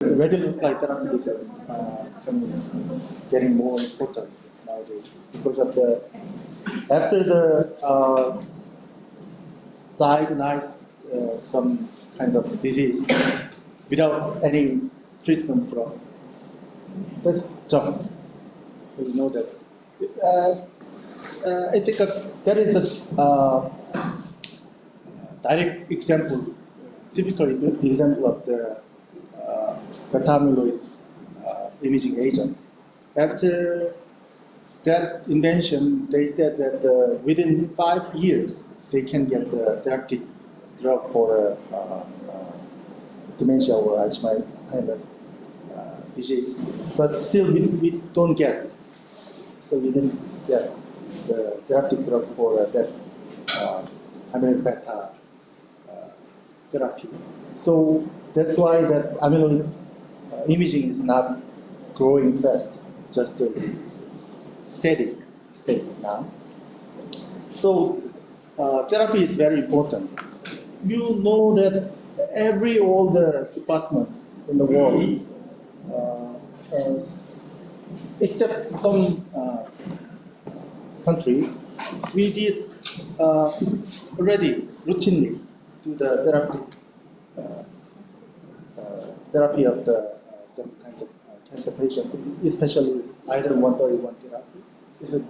Radionuclide therapy is getting more important nowadays because of the after the diagnosed some kinds of disease without any treatment drug. That's junk. You know that. I think that is a direct example, typical example of the beta-amyloid imaging agent. After that invention, they said that within 5 years, they can get the therapeutic drug for dementia or Alzheimer's disease. But still, we don't get. So we didn't get the therapeutic drug for that amyloid beta therapy. So that's why that amyloid imaging is not growing fast, just a static state now. So therapy is very important. You know that every older department in the world, except some country, we did already routinely do the therapy of the some kinds of cancer patient, especially iodine 131 therapy. It's a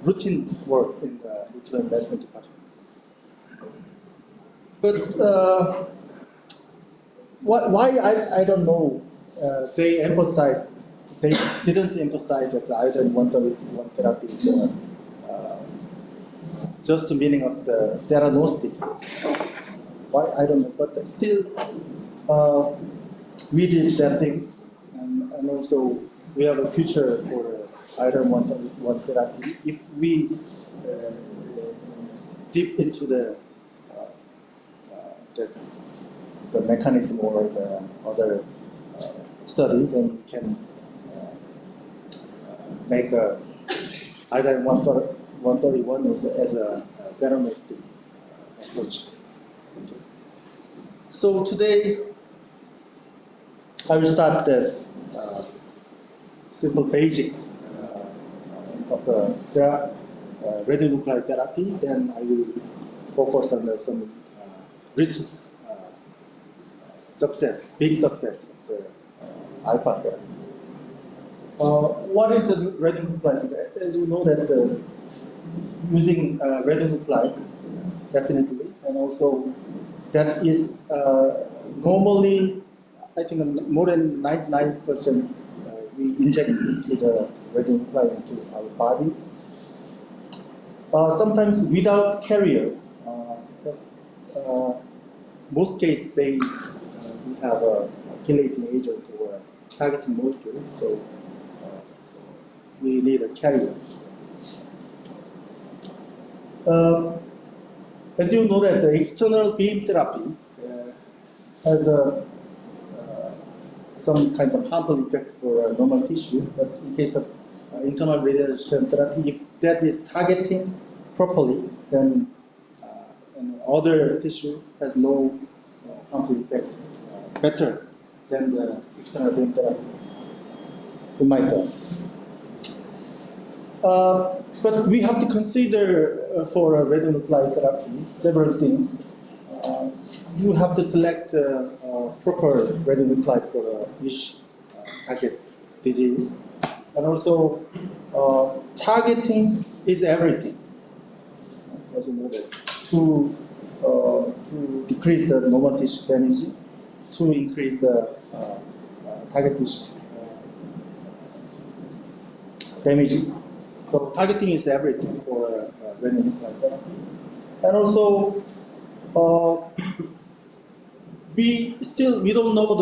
routine work in the nuclear medicine department. But why I don't know. They didn't emphasize that the iodine 131 therapy is just the meaning of the Theranostics. Why I don't know, but still we did that things, and also we have a future for iodine 131 therapy if we deep into the mechanism or the other study, then we can make a iodine 131 as a diagnostic approach. Okay. So today I will start the simple basic of radionuclide therapy. Then I will focus on some recent big success of the alpha therapy. What is the radionuclide? As you know that using radionuclide, definitely, and also that is normally, I think more than 99% we inject into the radionuclide into our body. Sometimes without carrier. Most cases they have a chelating agent or a targeting molecule, so we need a carrier. As you know that the external beam therapy has some kinds of harmful effect for normal tissue, but in case of internal radiation therapy, if that is targeting properly, then other tissue has no harmful effect, better than the external beam therapy, in my term. But we have to consider for a radionuclide therapy several things. You have to select proper radionuclide for each target disease, and also targeting is everything. As you know that to decrease the normal tissue damage, to increase the target tissue damage. So targeting is everything for radionuclide therapy. And also, we don't know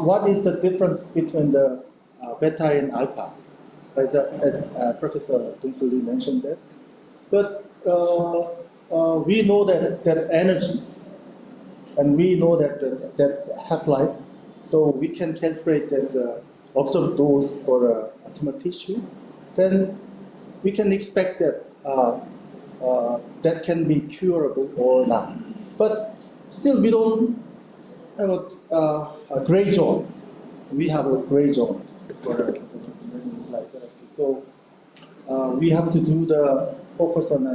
what is the difference between the beta and alpha, as Professor Dong-Soo Lee mentioned that. But we know that energy, and we know that's half-life, so we can calculate that observed dose for tumor tissue. Then we can expect that that can be curable or not. But still, we don't have a gray zone. we have a gray zone for radionuclide therapy. So we have to do the focus on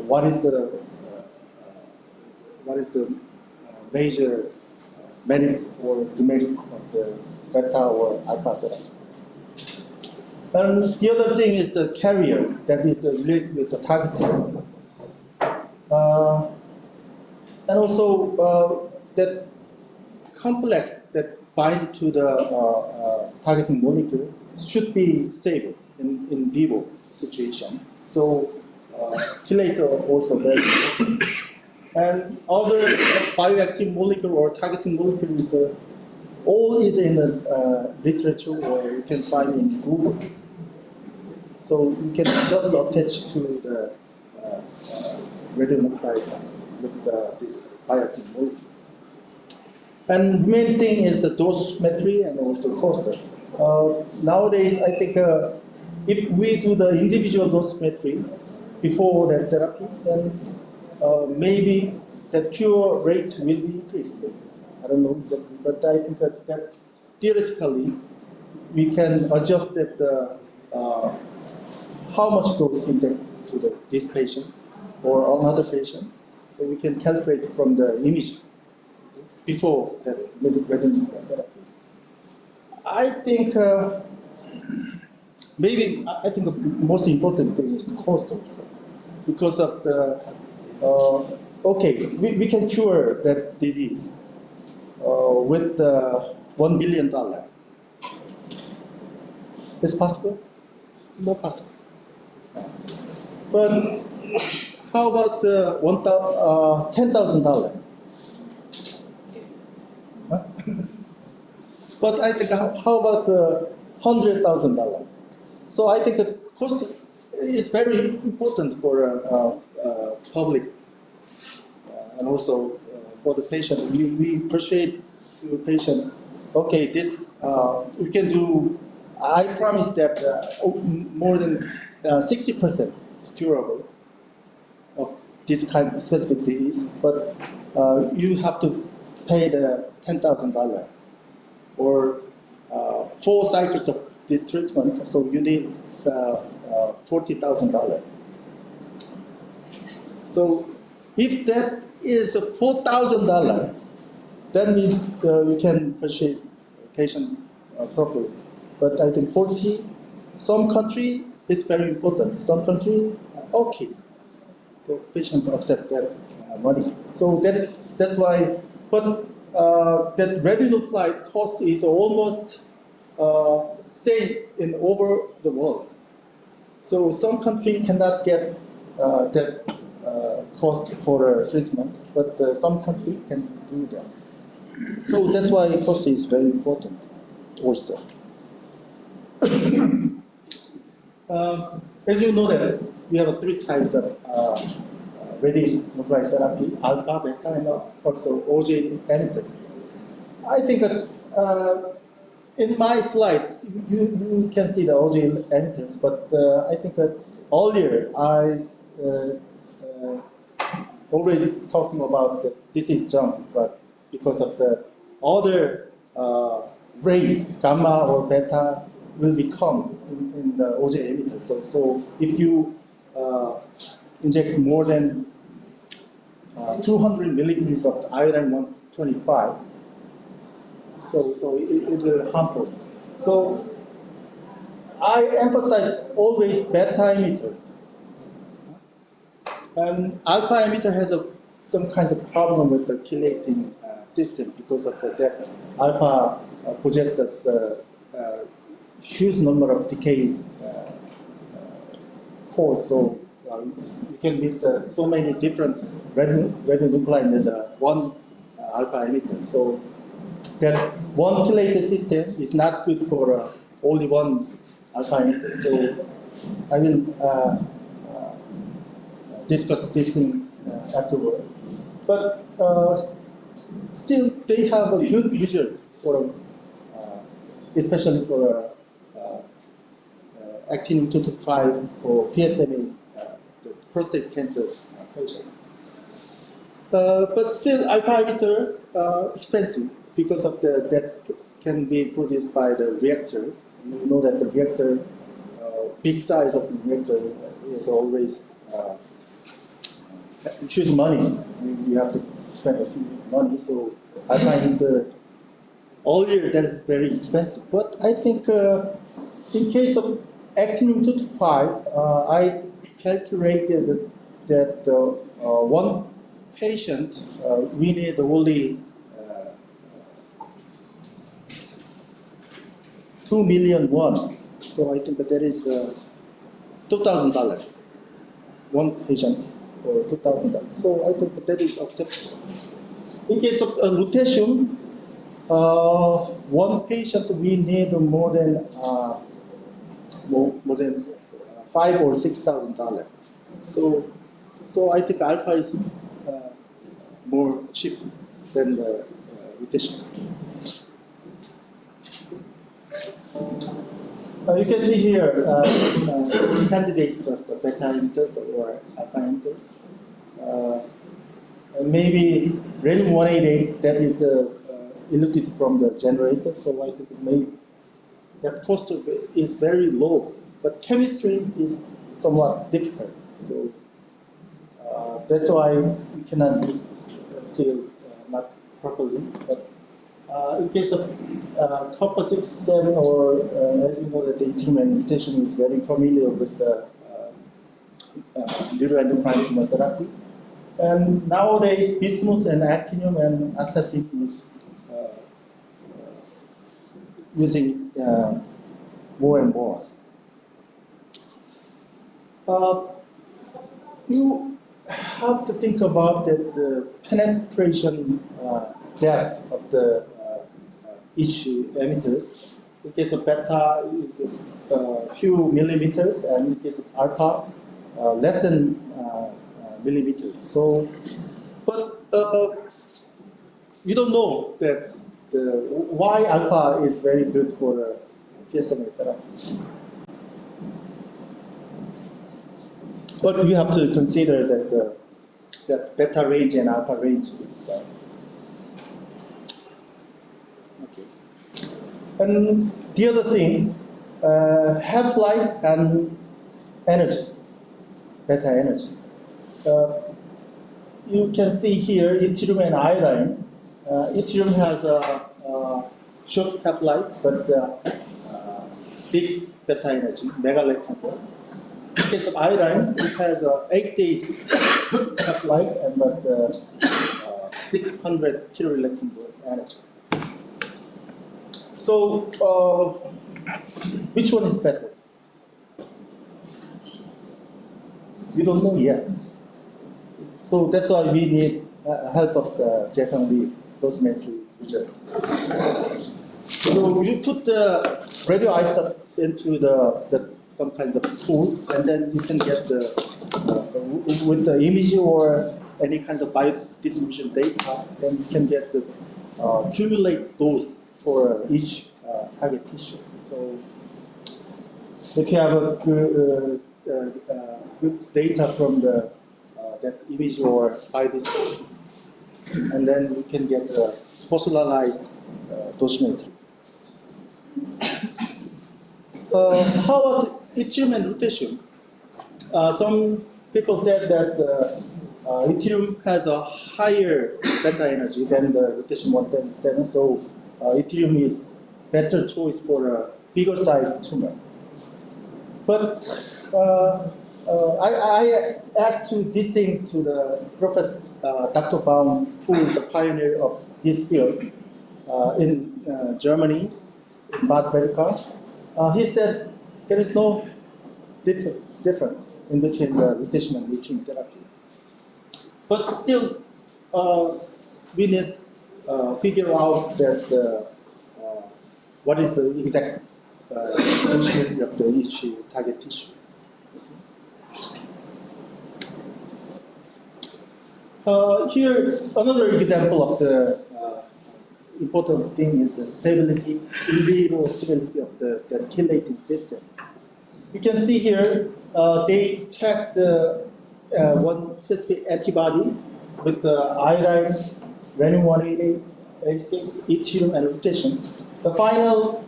what is the major merit or demerit of the beta or alpha therapy. And the other thing is the carrier that is related with the targeting. And also that complex that bind to the targeting molecule should be stable in vivo situation. So chelator also very important. And other bioactive molecule or targeting molecule is all is in the literature or you can find in Google. So you can just attach to the radionuclide with this bioactive molecule. And the main thing is the dosimetry and also cost. Nowadays, I think if we do the individual dosimetry before that therapy, then maybe that cure rate will be increased. I don't know exactly, but I think that theoretically we can adjust that how much dose inject to this patient or another patient, so we can calculate from the image before that radionuclide therapy. I think the most important thing is the cost also, because of the we can cure that disease with $1 billion. Is possible? Not possible. But how about $10,000? Huh? But I think how about $100,000? So I think the cost is very important for public and also for the patient. We persuade to the patient, okay, this we can do. I promise that more than 60% is curable of this kind of specific disease, but you have to pay the $10,000 or 4 cycles of this treatment, so you need $40,000. So if that is $4,000, that means you can persuade the patient properly. But I think 40, some country is very important. Some country, okay, the patients accept that money. So that's why, but that radionuclide cost is almost same in over the world. So some country cannot get that cost for treatment, but some country can do that. So that's why cost is very important also. As you know that we have 3 types of radionuclide therapy, alpha, beta, and also OJ emitters. I think in my slide, you can see the OJ emitters, but I think that earlier I already talking about this is jump, but because of the other rays, gamma or beta, will become in the OJ emitter. So if you inject more than 200 milligrams of iodine-125, so it will harmful. So I emphasize always beta emitters. And alpha emitter has some kinds of problem with the chelating system because of that alpha possesses the huge number of decay cores, so you can meet so many different radionuclide in one alpha emitter. So that one chelated system is not good for only one alpha emitter. So I will discuss this thing afterward. But still, they have a good result for, especially for actinium-225 for PSMA, the prostate cancer patient. But still, alpha emitter expensive because of that can be produced by the reactor. You know that the reactor, big size of the reactor is always huge money. You have to spend a huge money. So I find earlier that is very expensive. But I think in case of actinium-225, I calculated that one patient we need only 2 million won. So I think that is $2,000. One patient for $2,000. So I think that is acceptable. In case of lutetium, one patient we need more than $5,000 or $6,000. So I think alpha is more cheap than the lutetium. You can see here candidates of the beta emitters or alpha emitters. Maybe radium-188, that is the eluted from the generator, so I think maybe that cost of it is very low, but chemistry is somewhat difficult. So that's why we cannot use still not properly. But in case of copper 67, or as you know, that the yttrium and mutation is very familiar with the neuroendocrine tumor therapy. And nowadays, bismuth and actinium and astatine is using more and more. You have to think about that the penetration depth of the each emitters. In case of beta, it is a few millimeters, and in case of alpha, less than millimeters. So, but you don't know that why alpha is very good for PSMA therapy. But you have to consider that that beta range and alpha range is okay. And the other thing, half-life and energy, beta energy. You can see here yttrium and iodine. Yttrium has a short half-life, but big beta energy, mega electron volt. In case of iodine, it has 8 days half-life and but 600 kiloelectron volt energy. So, which one is better? We don't know yet. So that's why we need help of Jason Lee's dosimetry result. So you put the radioisotope into the some kinds of tool, and then you can get the with the image or any kinds of biodistribution data, then you can get the accumulate those for each target tissue. So if you have a good data from the that image or biodistribution, and then you can get a personalized dosimetry. How about yttrium and lutetium? Some people said that yttrium has a higher beta energy than the lutetium-177, so yttrium is better choice for a bigger size tumor. But I asked to this thing to the Professor Dr. Baum, who is the pioneer of this field in Germany, in Bad Belka. He said there is no difference in between the lutetium and yttrium therapy. But still, we need figure out that what is the exact functionality of the each target tissue. Here, another example of the important thing is the stability, in vivo stability of the chelating system. You can see here, they checked one specific antibody with the iodine, radium-188, 86, yttrium, and lutetium. The final,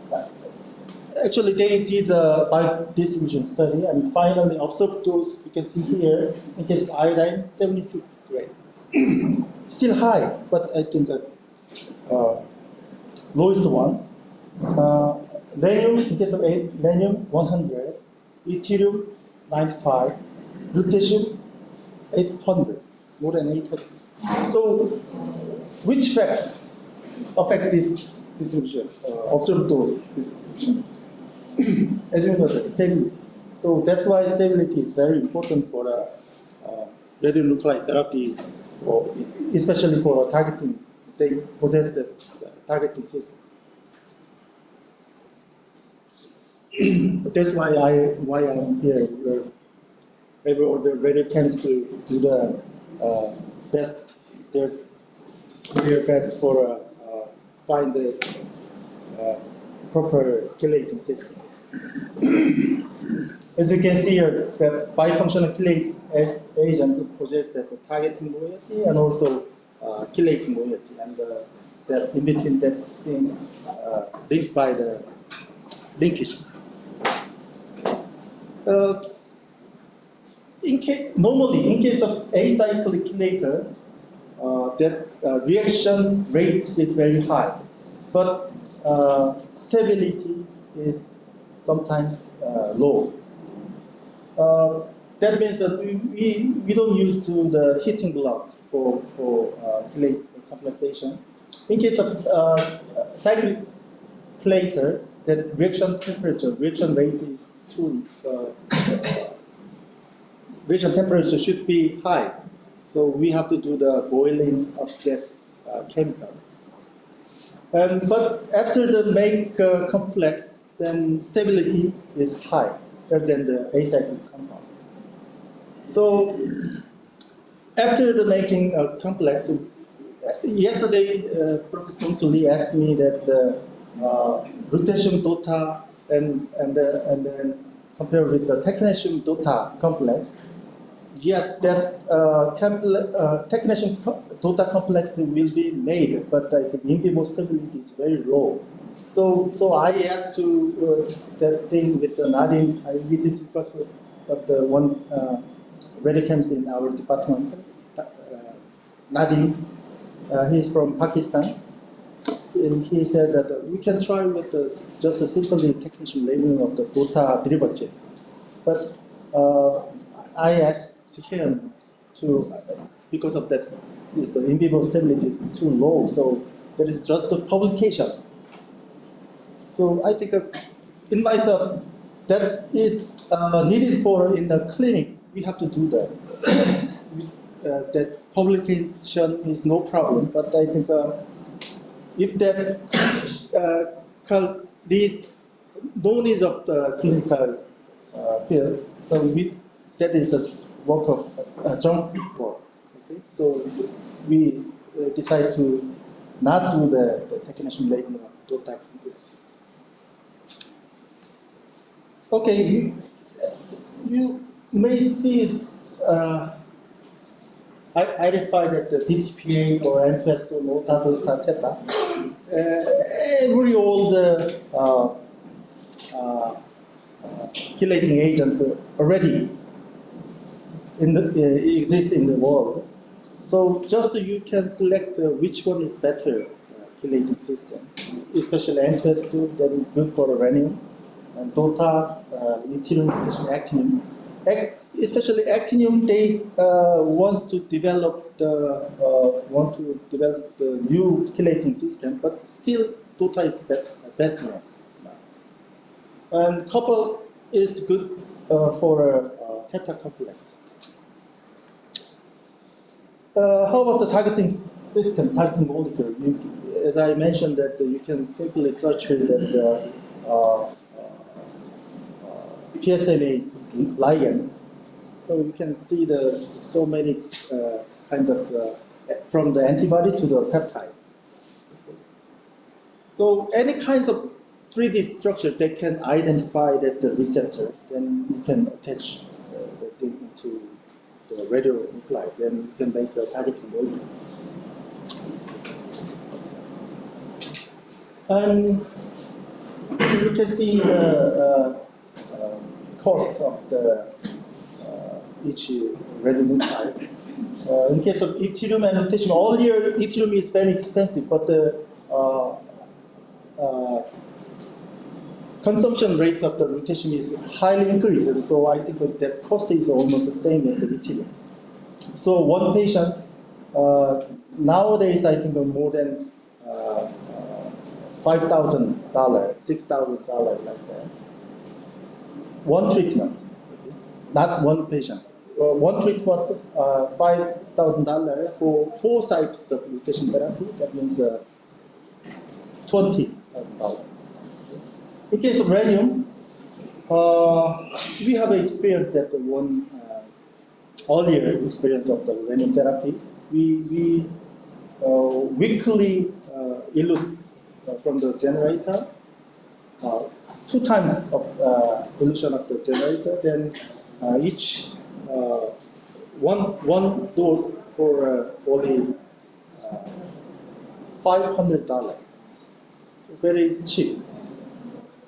actually they did a biodistribution study, and finally observed dose you can see here in case of iodine 76 grade. Still high, but I think that lowest one. Rhenium, in case of rhenium 100, yttrium 95, lutetium 800, more than 800. So, which facts affect this distribution, observed dose distribution? As you know, the stability. So that's why stability is very important for radionuclide therapy, or especially for targeting. They possess the targeting system. That's why I'm here. Every other radiochemists to do the best, their best for find the proper chelating system. As you can see here, the bifunctional chelating agent possess the targeting moiety and also chelating moiety, and that in between that things linked by the linkage. Normally, in case of acyclic chelator, that reaction rate is very high, but stability is sometimes low. That means that we don't use to the heating block for chelate complexation. In case of cyclic chelator, that reaction rate is too. Reaction temperature should be high, so we have to do the boiling of that chemical. But after the make complex, then stability is high rather than the acyclic compound. So after the making a complex, yesterday Professor Lee asked me that the lutetium DOTA and then compared with the technetium DOTA complex. Yes, that technetium DOTA complex will be made, but the in vivo stability is very low. So I asked to that thing with Nadim. We discussed with the one radiochemist in our department, Nadim. He's from Pakistan. And he said that we can try with just a simply technetium labeling of the DOTA derivatives. But I asked him to, because of that, is the in vivo stability is too low, so there is just a publication. So I think in light of that is needed for in the clinic, we have to do that. That publication is no problem, but I think if that these no needs of the clinical field, so that is the work of junk work. Okay? So we decide to not do the technetium labeling of DOTA. Okay, you may see identify that the DTPA or N2S or NOTA, DOTA, theta, every old chelating agent already exists in the world. So just you can select which one is better chelating system, especially N2S2 that is good for rhenium, and DOTA, yttrium, actinium. Especially actinium, they want to develop the new chelating system, but still DOTA is best one. And copper is good for a theta complex. How about the targeting system, targeting molecule? As I mentioned, that you can simply search with the PSMA ligand. So you can see so many kinds of from the antibody to the peptide. So any kinds of 3D structure that can identify that the receptor, then you can attach the thing to the radionuclide, then you can make the targeting molecule. And you can see the cost of the each radionuclide. In case of yttrium and lutetium, all year yttrium is very expensive, but the consumption rate of the lutetium is highly increases. So I think that cost is almost the same as the yttrium. So one patient nowadays I think more than $5,000, $6,000 like that. One treatment, not one patient. One treatment, $5,000 for 4 cycles of lutetium therapy. That means $20,000. In case of radium, we have experienced that one earlier experience of the radium therapy. We weekly elute from the generator, 2 times of elution of the generator. Then each one dose for only $500. So very cheap,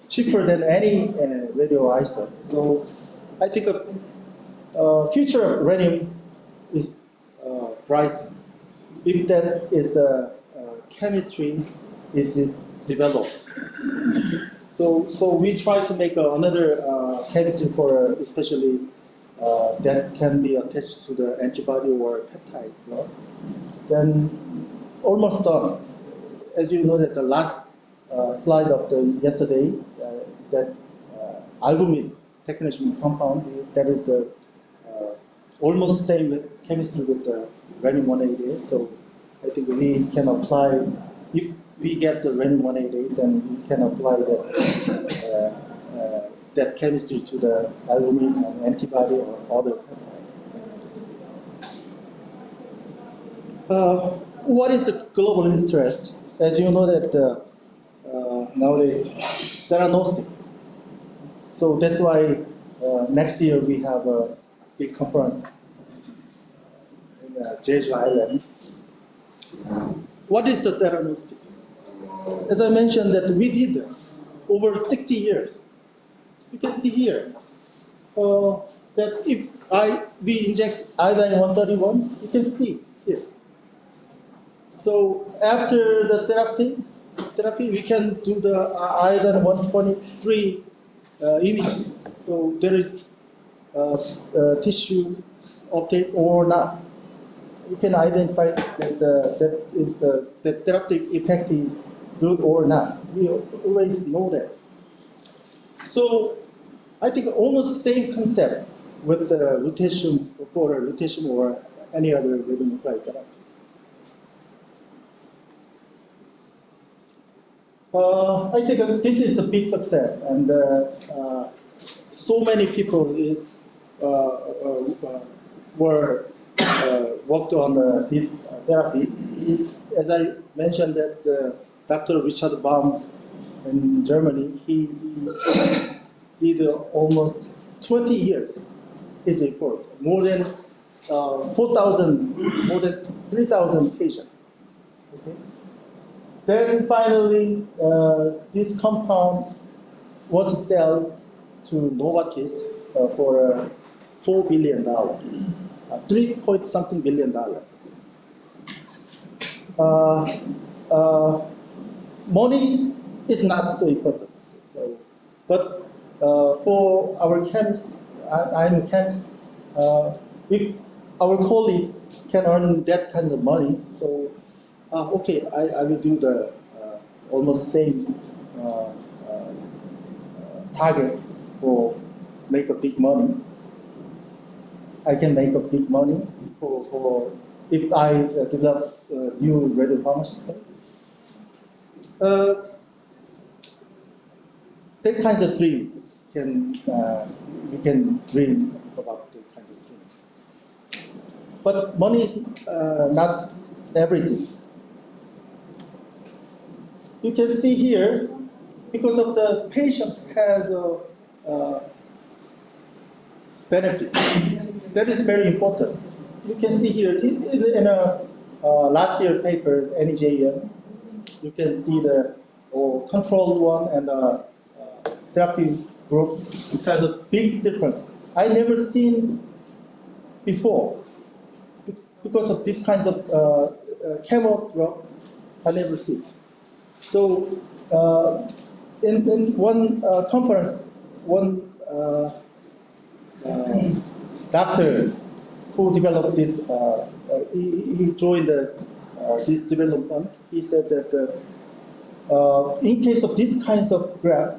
cheaper than any radioisotope. So I think a future of radium is bright if that is the chemistry is developed. So we try to make another chemistry for especially that can be attached to the antibody or peptide drug. Then almost done. As you know that the last slide of the yesterday, that albumin technetium compound, that is the almost the same chemistry with the radium-188. So I think we can apply, if we get the radium-188, then we can apply that chemistry to the albumin and antibody or other peptide. What is the global interest? As you know that nowadays Theranostics. So that's why next year we have a big conference in Jeju Island. What is the Theranostics? As I mentioned that we did over 60 years. You can see here that if we inject iodine-131, you can see here. So after the therapy, we can do the iodine-123 imaging. So there is tissue uptake or not. You can identify that the therapeutic effect is good or not. We always know that. So I think almost the same concept with the lutetium or any other radionuclide therapy. I think this is the big success, and so many people were worked on this therapy. As I mentioned, that Dr. Richard Baum in Germany, he did almost 20 years his report, more than 4,000, more than 3,000 patients. Okay. Then finally, this compound was sold to Novartis for $4 billion, 3-point-something billion. Money is not so important. So, but for our chemist, I'm a chemist, if our colleague can earn that kind of money, so okay, I will do the almost same target for make a big money. I can make a big money for if I develop new radiopharmaceutical. That kinds of dream we can dream about that kind of dream. But money is not everything. You can see here, because of the patient has a benefit. That is very important. You can see here in a last year paper, NEJM, you can see the controlled one and therapy group has a big difference. I never seen before because of this kinds of chemo drug. I never see. So in one conference, one doctor who developed this, he joined this development. He said that in case of these kinds of graph,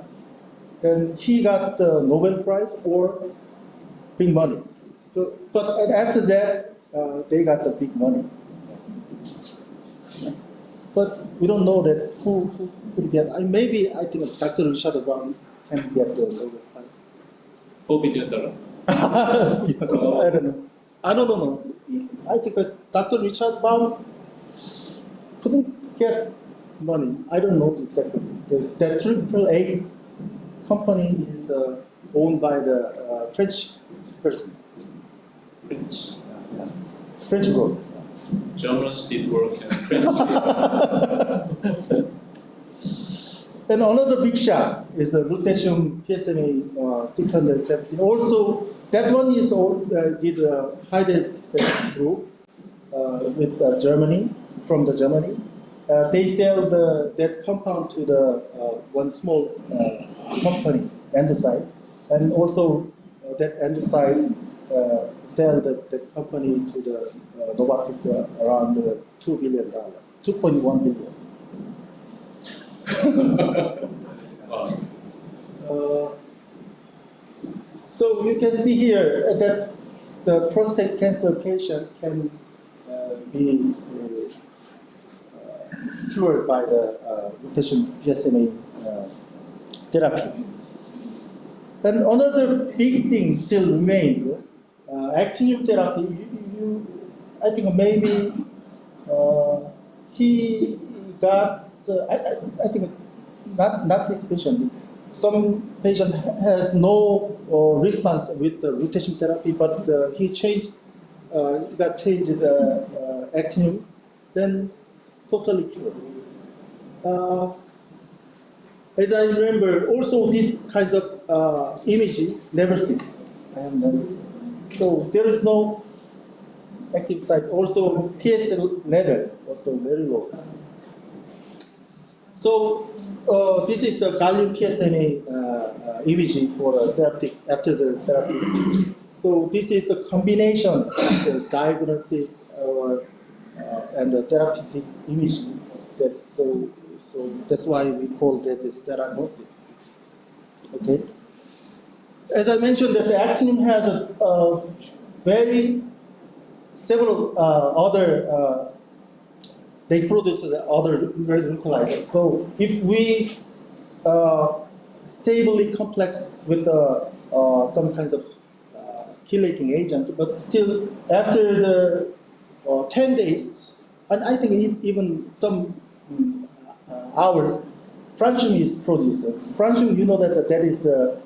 then he got the Nobel Prize or big money. So, but after that, they got the big money. But we don't know that who could get. Maybe I think Dr. Richard Brown can get the Nobel Prize. $4 billion. I don't know. I don't know. I think Dr. Richard Brown couldn't get money. I don't know exactly. The AAA company is owned by the French person. French. Yeah. French group. Germans did work in French. And another big shot is the lutetium PSMA 617. Also, that one is did a Heidelberg group with Germany, from the Germany. They sell that compound to the one small company, Endocyte, and also that Endocyte sell that company to the Novartis around $2 billion, 2.1 billion. So you can see here that the prostate cancer patient can be cured by the lutetium PSMA therapy. And another big thing still remains, actinium therapy. I think maybe he got, I think not this patient. Some patient has no response with the lutetium therapy, but he got changed actinium, then totally cured. As I remember, also these kinds of imaging never seen. I have never seen. So there is no active site. Also TSL level also very low. So this is the gallium PSMA imaging for therapeutic after the therapy. So this is the combination of the diagnosis and the therapeutic imaging. So that's why we call that as Theranostics. Okay. As I mentioned, that the actinium has several other. They produce other radionuclides. So if we stably complex with some kinds of chelating agent, but still after the 10 days, and I think even some hours, francium is produced. Francium, you know that is the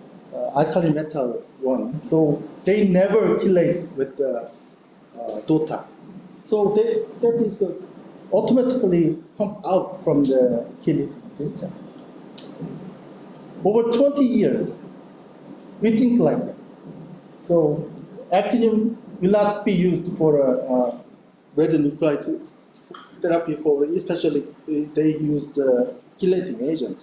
alkali metal one. So they never chelate with the DOTA. So that is automatically pumped out from the chelating system. Over 20 years, we think like that. So actinium will not be used for radionuclide therapy, especially they used chelating agent.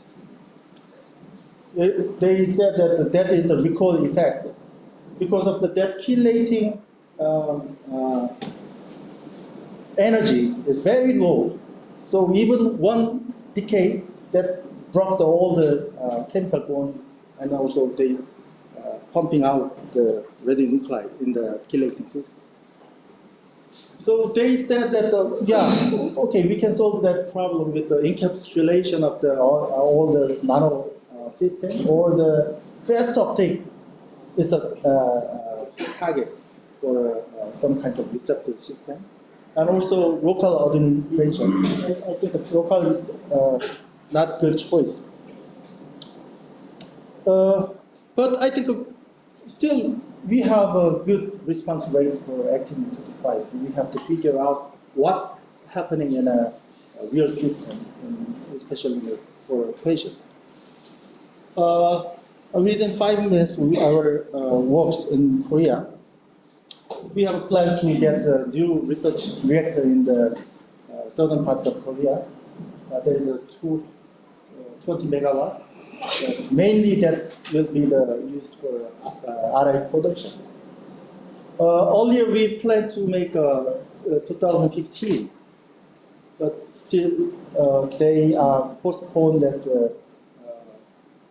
They said that is the recoil effect. Because of that chelating energy is very low. So even one decay that broke all the chemical bond, and also they pumping out the radionuclide in the chelating system. So they said that, okay, we can solve that problem with the encapsulation of all the nano system, or the fast uptake is the target for some kinds of receptor system, and also local administration. I think the local is not good choice. But I think still we have a good response rate for actinium-225. We have to figure out what's happening in a real system, especially for a patient. within 5 minutes, our works in Korea. We have a plan to get a new research reactor in the southern part of Korea. There is a 20 megawatt. Mainly that will be used for RI production. Earlier we planned to make 2015, but still they postponed that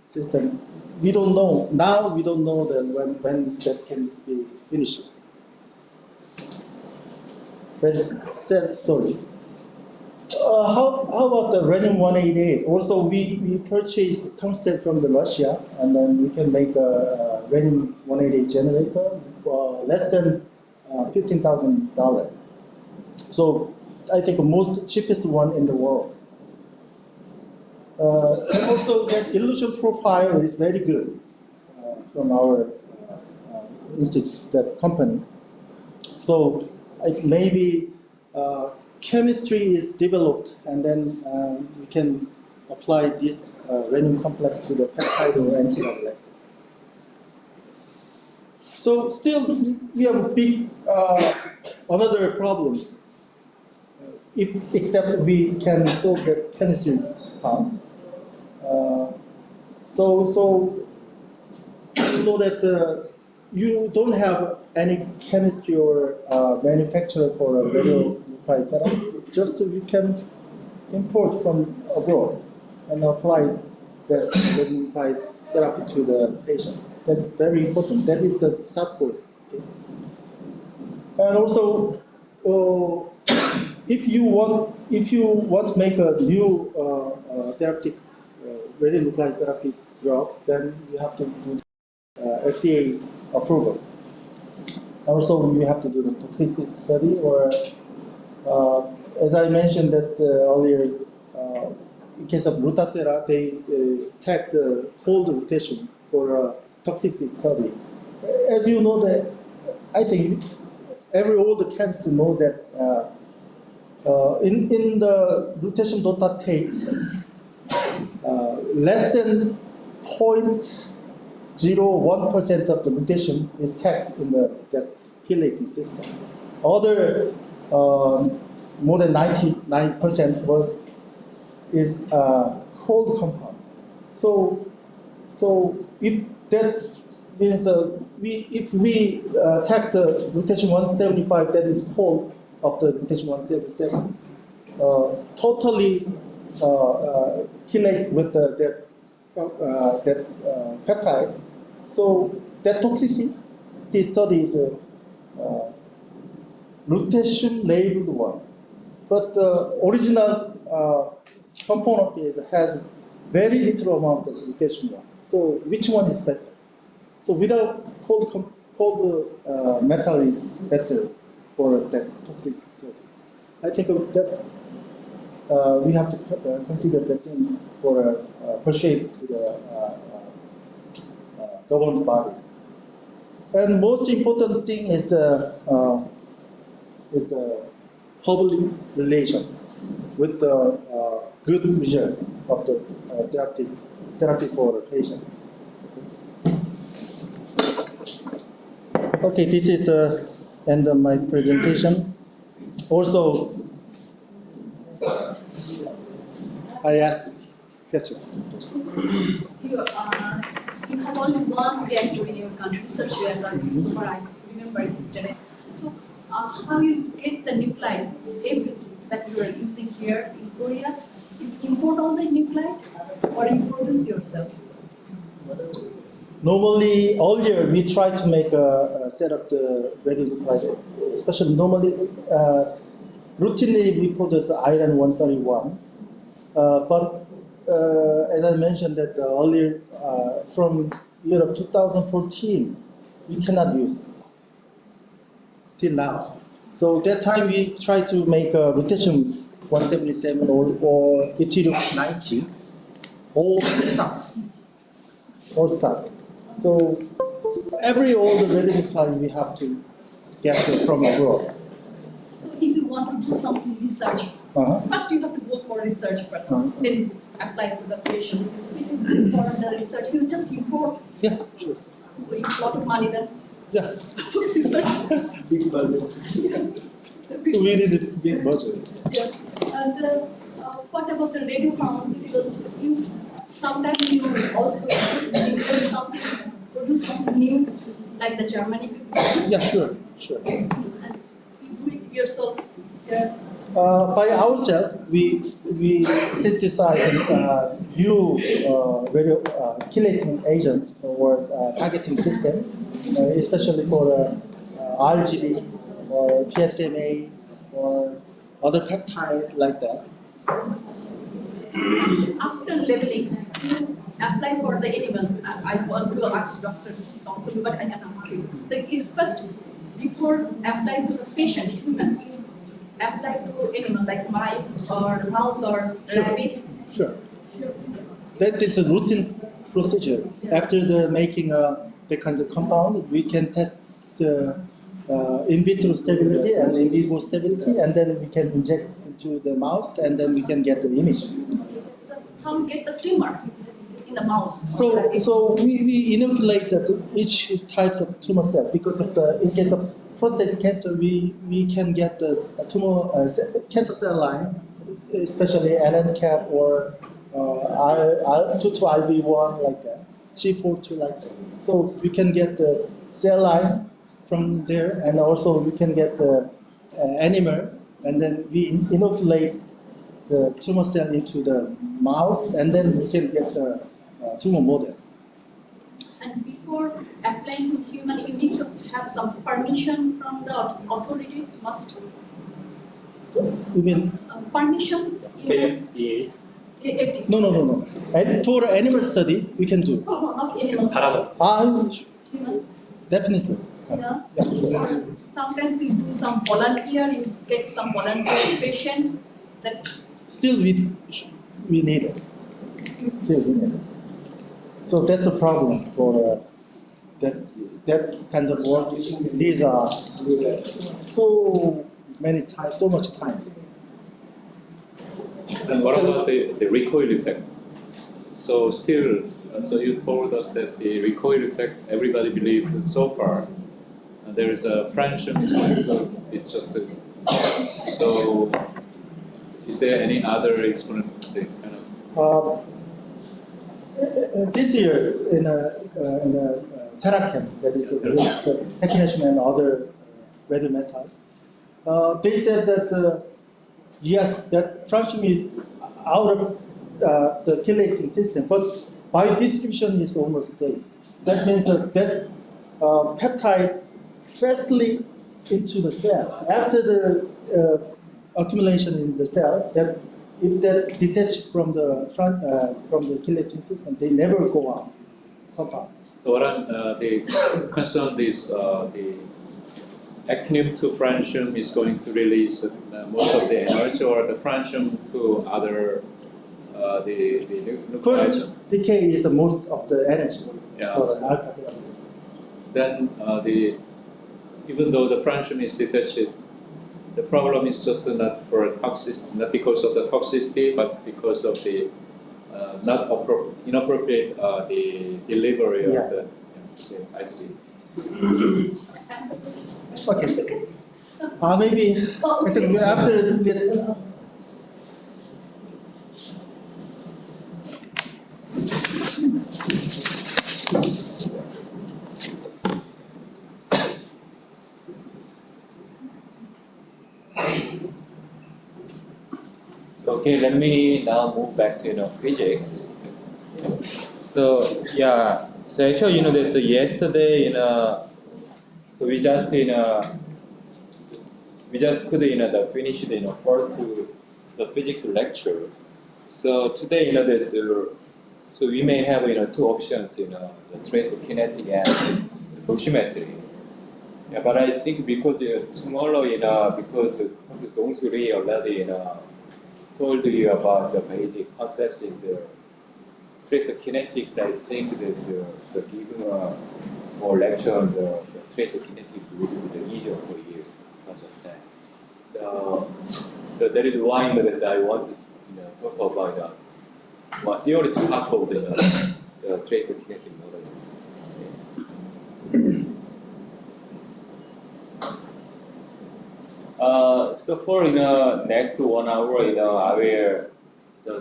system. We don't know. Now we don't know when that can be finished. That's a sad story. How about the Radium-188? Also, we purchased tungsten from Russia, and then we can make a Radium-188 generator less than $15,000. So I think the most cheapest one in the world. And also, that illusion profile is very good from our institute, that company. So maybe chemistry is developed, and then we can apply this radium complex to the peptide or antibody like that. So still, we have big another problems. Except we can solve the chemistry part. So you know that you don't have any chemistry or manufacturer for a radionuclide therapy. Just you can import from abroad and apply that radionuclide therapy to the patient. That's very important. That is the start point. Okay? And also, if you want to make a new therapeutic radionuclide therapy drug, then you have to do FDA approval. Also, you have to do the toxicity study, or as I mentioned that earlier, in case of Rutatera, they tagged the cold rotation for a toxicity study. As you know, that I think all the chemists know that in the rotation data tape, less than 0.01% of the mutation is tagged in that chelating system. Other more than 99% is cold compound. So if that means if we tag the mutation 175 that is cold of the mutation 177, totally chelate with that peptide. So that toxicity study is a mutation labeled one, but the original component has very little amount of mutation one. So which one is better? So without cold metal is better for that toxicity. I think that we have to consider that thing for persuade to the government body. And most important thing is the public relations with the good result of the therapy for the patient. Okay, this is the end of my presentation. Also, I asked question. You have only one reactor in your country, Research Reactor, so far I remember yesterday. So how you get the nuclide, everything that you are using here in Korea? You import all the nuclide, or you produce yourself? Normally, all year we try to make set up the radionuclide. Especially normally, routinely we produce iron 131. But as I mentioned that earlier, from year of 2014, we cannot use it till now. So that time we try to make a rotation 177 or Ethereum 90, all start. So all the radionuclide we have to get from abroad. So if you want to do something research First, you have to go for research first, Uh-huh. then apply to the patient. So you go for the research, you just import. Yeah, sure. So you have a lot of money then. Yeah. Big budget. So we need a big budget. Yeah. And what about the radiopharmaceuticals? You sometimes you also invent something, produce something new, like the Germany people. Yeah, sure, sure. And you do it yourself. Yeah. By ourselves, we synthesize new radio chelating agent or targeting system, especially for RGB or PSMA or other peptide like that. After leveling, you apply for the animal. I want to ask Dr. Thompson, but I can ask you. First, before applying to the patient, human, you apply to animal like mice or mouse or rabbit. Sure. That is a routine procedure. After the making the kind of compound, we can test the in vitro stability and in vivo stability, and then we can inject into the mouse, and then we can get the image. How you get the tumor in the mouse? So we inoculate each type of tumor cell because of in case of prostate cancer, we can get the tumor cancer cell line, especially LNCAP or R22LV1 like that, G42 like that. So we can get the cell line from there, and also we can get the animal, and then we inoculate the tumor cell into the mouse, and then we can get the tumor model. And before applying to human, you need to have some permission from the authority. Must You mean? Permission? KFDA. FDA. No. And for animal study, we can do. No, not animal. Human. Definitely. Yeah. Yeah, sure. Or sometimes you do some volunteer, you get some volunteer patient that Still, we need it. Still, we need it. So that's the problem for that kind of work. These are so many times, so much time. And what about the recoil effect? So still, so you told us that the recoil effect, everybody believed so far. There is a fraction, it's just a, so is there any other explanation? This year in a Therachem, that is technetium and other radiometal, they said that yes, that fraction is out of the chelating system, but biodistribution is almost same. That means that peptide fastly into the cell after the accumulation in the cell. That if that detached from the chelating system, they never go out. Compound. So what I'm the concern is the actinium to francium is going to release most of the energy, or the francium to other the nuclides. First decay is the most of the energy. Yeah. For alpha. Then even though the francium is detached, the problem is just not for toxicity, not because of the toxicity, but because of the not inappropriate the delivery Yeah. of the. Okay, I see. Okay. Maybe I think after this. Okay, let me now move back to physics. So yeah, so actually that yesterday so we just could the finish the first the physics lecture. So today so we may have two options the trace kinetic and dosimetry. Yeah, but I think because tomorrow because Dong-Soo Lee already told you about the basic concepts in the trace kinetics, I think that the giving more lecture on the trace kinetics will be easier for you to understand. So that is why that I want to talk about what theory is part of the tracer kinetic model. So for next 1 hour, I will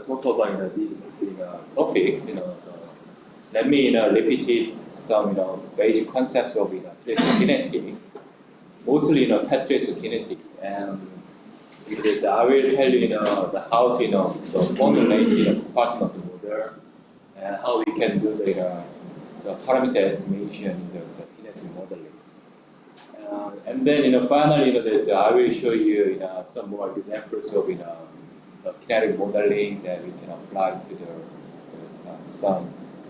talk about these topics. Let me repeat some basic concepts of tracer kinetics, mostly PET tracer kinetics, and I will tell you how to formulate compartment model and how we can do the parameter estimation in the kinetic modeling. And then finally I will show you some more examples of the kinetic modeling that we can apply to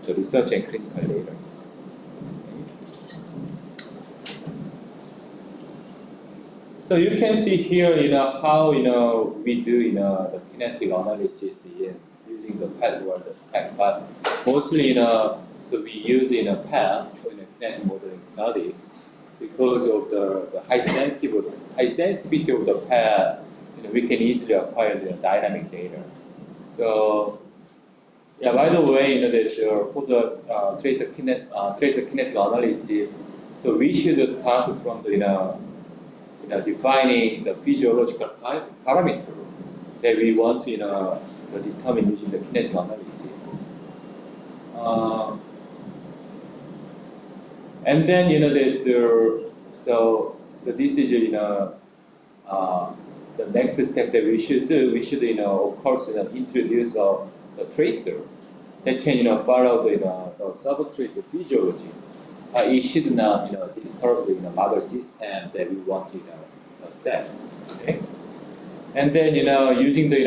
the research and clinical data. So you can see here how we do the kinetic analysis using the PET or the SPEC, but mostly so we use PET for kinetic modeling studies. Because of the high sensitivity of the PET, we can easily acquire the dynamic data. So, yeah. By the way, that for the tracer kinetic analysis, so we should start from the defining the physiological parameter that we want to determine using the kinetic analysis. And then so this is the next step that we should do. We should of course introduce the tracer that can follow the substrate physiology. It should not disturb the mother system that we want to assess. Okay, and then using the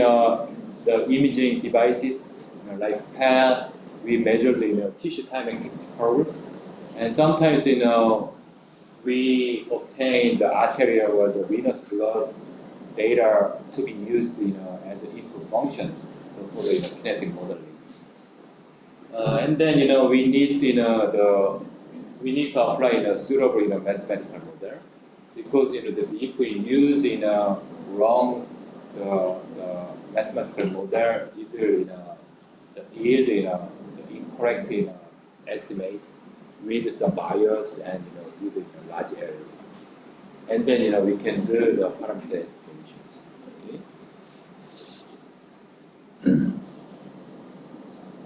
imaging devices like PET, we measure the tissue time activity curves. And sometimes, we obtain the arterial or the venous blood data to be used, as an input function, so for the kinetic modeling. And then, we need to apply suitable mathematical model, because if we use wrong mathematical model, either yield the incorrect estimate with some bias and with large errors, and then we can do the parameter estimations.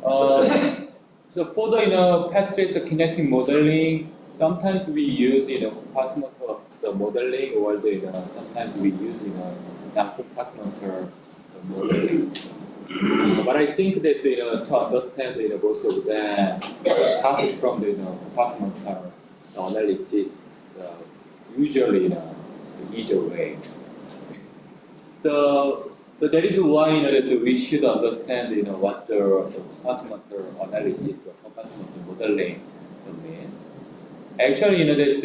Okay. So for the PET tracer kinetic modeling, sometimes we use compartmental modeling, or sometimes we use non-compartmental modeling. But I think that to understand both of them, starting from the compartmental analysis, usually easier way. So that is why that we should understand what the compartmental analysis or compartmental modeling means. Actually, that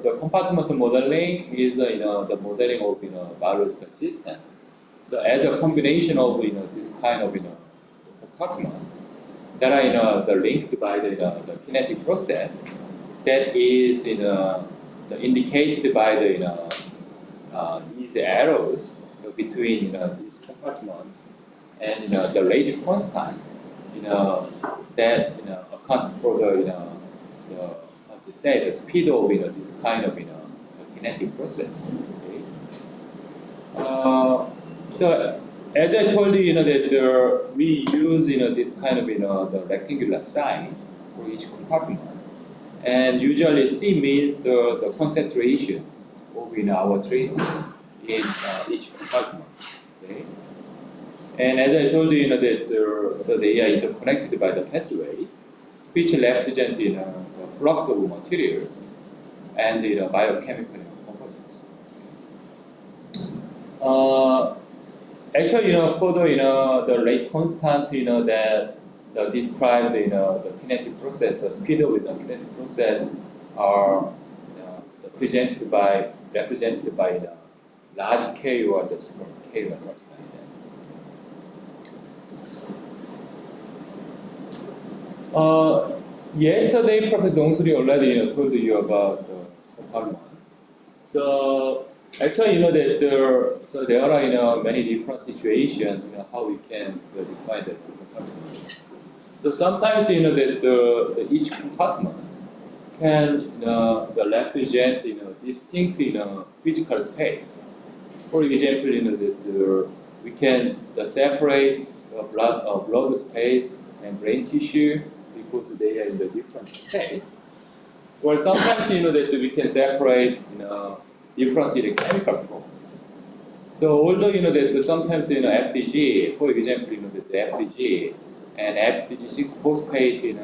the compartmental modeling is the modeling of biological system. So as a combination of this kind of compartment that are linked by the kinetic process, that is indicated by these arrows. So between these compartments and the rate constant, that account for the speed of this kind of kinetic process. Okay? So as I told you, that we use this kind of the rectangular sign for each compartment, and usually C means the concentration of our tracer in each compartment. Okay? And as I told you, that so they are interconnected by the pathway, which represent the flux of materials and the biochemical composites. Actually, for the rate constant, that describe the kinetic process, the speed of the kinetic process are represented by the large K or the small K or something like that. Yesterday, Professor Dongsuri already told you about the compartment. So Actually, that there are many different situations how we can define the compartment. So sometimes that each compartment can represent distinct physical space. For example, that we can separate blood space and brain tissue because they are in the different space. Or sometimes that we can separate different chemical forms. So although that sometimes FDG, for example, that the FDG and FDG6 phosphate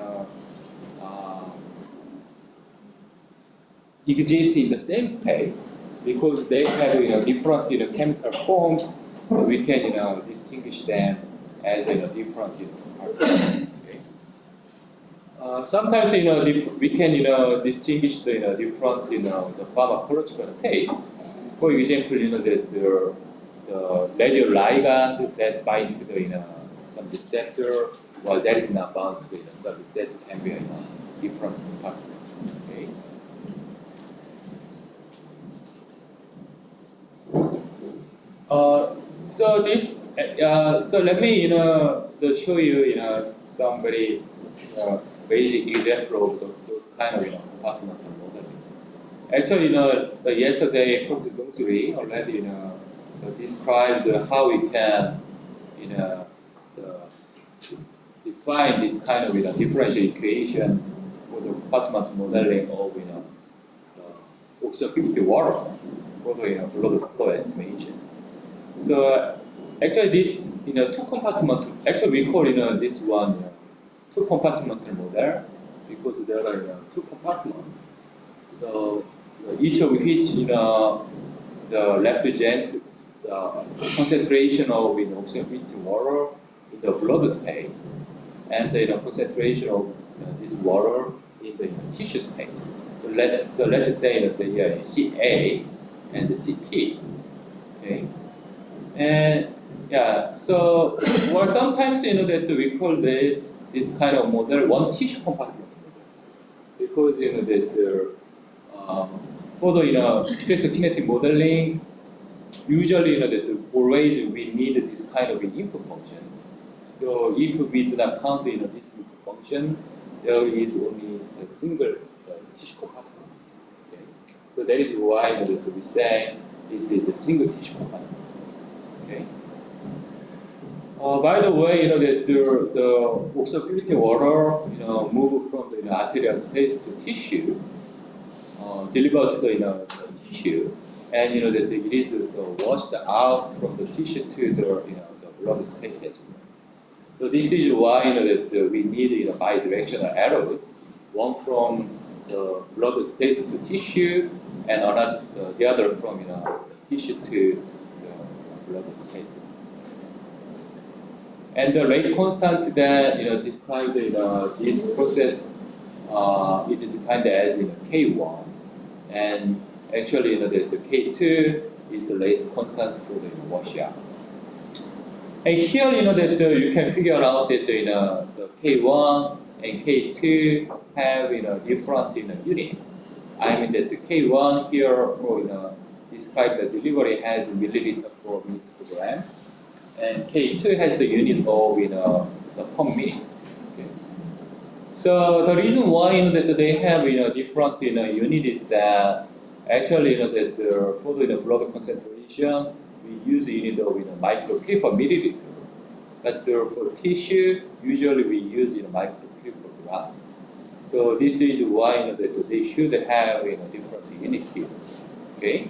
exist in the same space because they have different chemical forms. So we can distinguish them as different compartments. Okay. Sometimes we can distinguish the different the pharmacological states. For example, that the radioligand that bind to the some receptor, well, that is not bound to some receptor can be in a different compartment. Okay. So this, so let me to show you some very basic example of those kind of compartmental modeling. Actually, yesterday Professor Dongsuri already described how we can define this kind of differential equation for the compartmental modeling of oxygen 50 water for the blood flow estimation. So actually this two compartmental, actually we call this one two compartmental model because there are two compartments. So each of which represent the concentration of oxygen water in the blood space and the concentration of this water in the tissue space. So let's say that the CA and the CT. Okay. And yeah, so well, sometimes that we call this kind of model one tissue compartment model because that for the trace kinetic modeling, usually that always we need this kind of an input function. So if we do not count this input function, there is only a single tissue compartment. Okay? So that is why that we say this is a single tissue compartment. Okay. By the way, that the oxygen water, move from the arterial space to tissue, delivered to the tissue, and that it is washed out from the tissue to the blood space as well. So this is why that we need bidirectional arrows, one from the blood space to tissue, and another the other from the tissue to the blood space. And the rate constant that described this process is defined as K1, and actually the K2 is the rate constant for the washout. And here that you can figure out that the K1 and K2 have different unit. I mean that the K1 here for describe the delivery has milliliter per minute per gram. And K2 has the unit of the per minute. Okay. So the reason why that they have different unit is that actually that for the blood concentration we use the unit of microcube per milliliter, but for tissue usually we use microcube per gram. So this is why that they should have different unit here. Okay.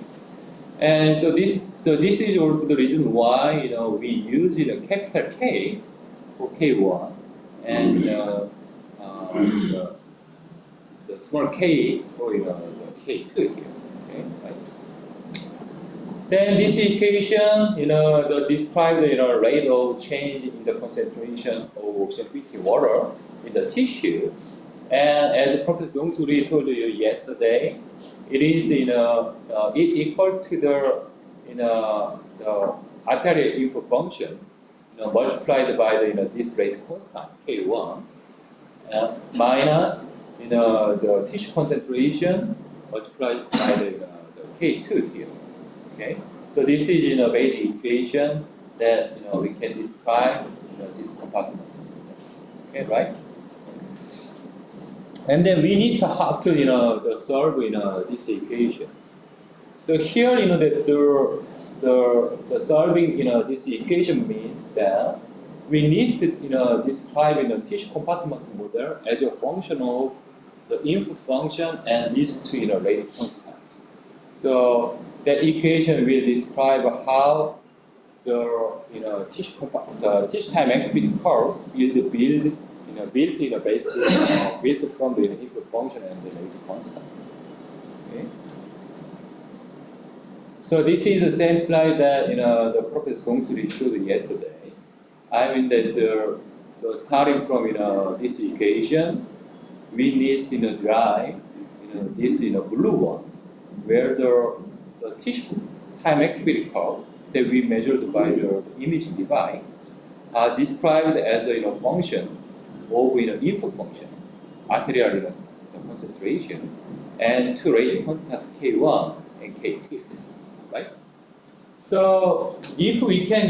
And so this is also the reason why we use capital K for K1 and the small k for the K2 here. Okay, right? Then this equation describe the rate of change in the concentration of oxygen water in the tissue. And as Professor Dongsuri told you yesterday, it is it equal to the arterial input function multiplied by this rate constant K1 minus the tissue concentration multiplied by the K2 here. Okay, so this is basic equation that we can describe this compartment. Okay, right? And then we need to have to solve this equation. So here that the solving this equation means that we need to describe tissue compartment model as a function of the input function and leads to rate constant. So that equation will describe how the tissue time activity curves will build built from the input function and the rate constant. Okay. So this is the same slide that the Professor Dong-Suri showed yesterday. I mean that so starting from this equation, we need to derive this blue one, where the tissue time activity curve that we measured by the imaging device are described as a function of input function, arterial concentration, and two rate constant K1 and K2, right? So if we can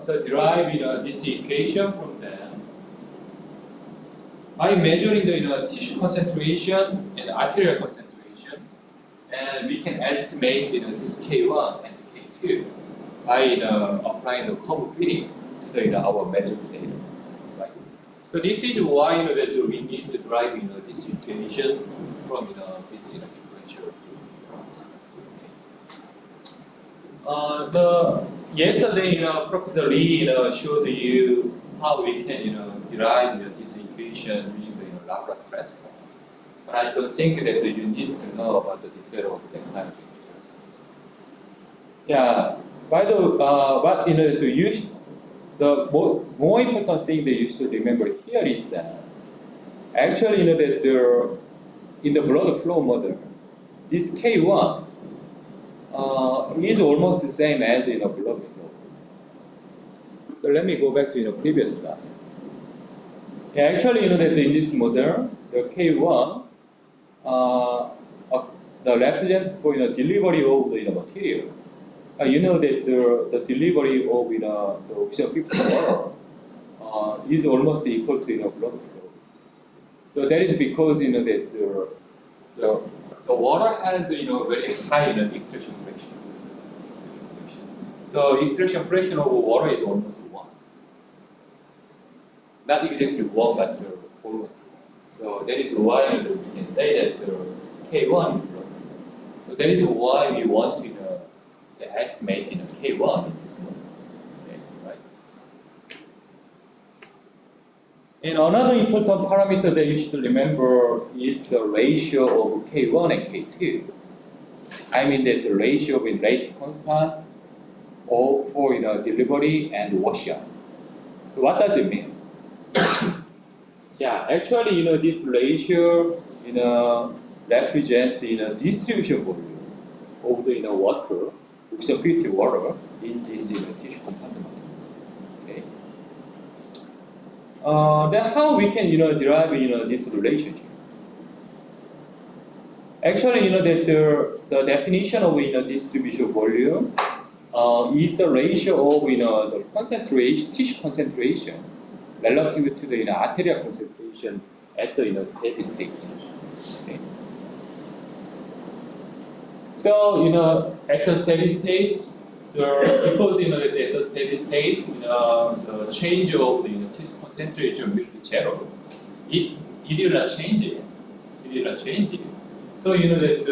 so derive this equation from them by measuring the tissue concentration and arterial concentration, and we can estimate this K1 and K2 by applying the curve fitting to our measured data. Right? So this is why that we need to derive this equation from this differential equations. Yesterday Professor Lee showed you how we can derive this equation using the Laplace transform. But I don't think that you need to know about the detail of that kind of equation. Yeah. By the but to use the more important thing that you should remember here is that actually that in the blood flow model, this K1 is almost the same as blood flow. So let me go back to previous slide. Yeah, actually that in this model, the K1 the represent for delivery of the material. You know that the delivery of the oxygen 50 water is almost equal to blood flow. So that is because that the water has very high extraction fraction. So extraction fraction of water is almost 1. Not exactly 1, but almost 1. So that is why we can say that K1 is blood. So that is why we want to estimate K1 in this model. Okay, right? And another important parameter that you should remember is the ratio of K1 and K2. I mean that the ratio of rate constant for delivery and washout. So what does it mean? Yeah, actually this ratio represents distribution volume of the water, oxygen water in this tissue compartment. Okay. Then how we can derive this relationship? Actually that the definition of distribution volume is the ratio of the concentration, tissue concentration relative to the arterial concentration at the steady state. Okay. So at the steady state, because that at the steady state, the change of the tissue concentration will be zero. It will not change it. It will not change it. So that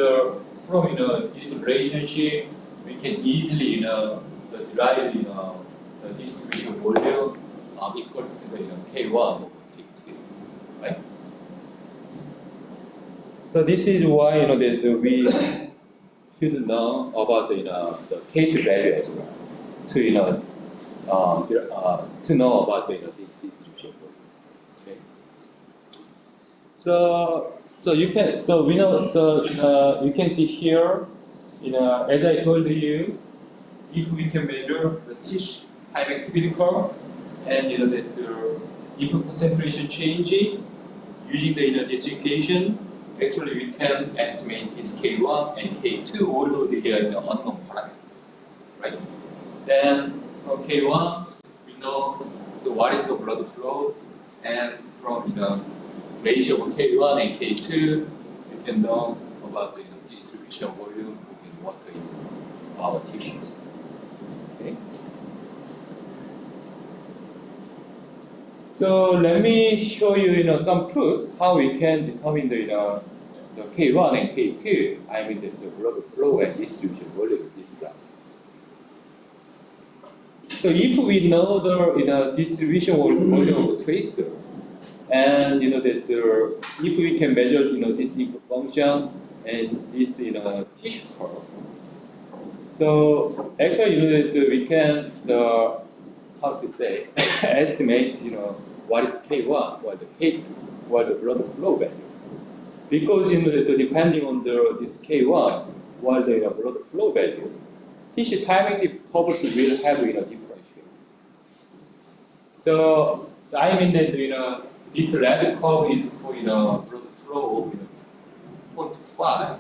from this relationship, we can easily derive the distribution volume equal to the K1 over K2, right? So this is why that we should know about the K2 value as well to know about this distribution volume. Okay. So you can see here, as I told you, if we can measure the tissue time activity curve and that the input concentration changing using this equation, actually we can estimate this K1 and K2, although they are unknown parameters. right? Then from K1, we know so what is the blood flow, and from ratio of K1 and K2, you can know about the distribution volume in water in our tissues. Okay. So let me show you, some proofs how we can determine the K1 and K2. I mean the blood flow and distribution volume. This stuff. So if we know the distribution volume of tracer, and if we can measure this input function and this tissue curve, so actually that we can how to say estimate what is K1, what the K2, what the blood flow value, because depending on this K1, what the blood flow value, tissue time active curves will have differential. So I mean that this red curve is for blood flow of 4 to 5,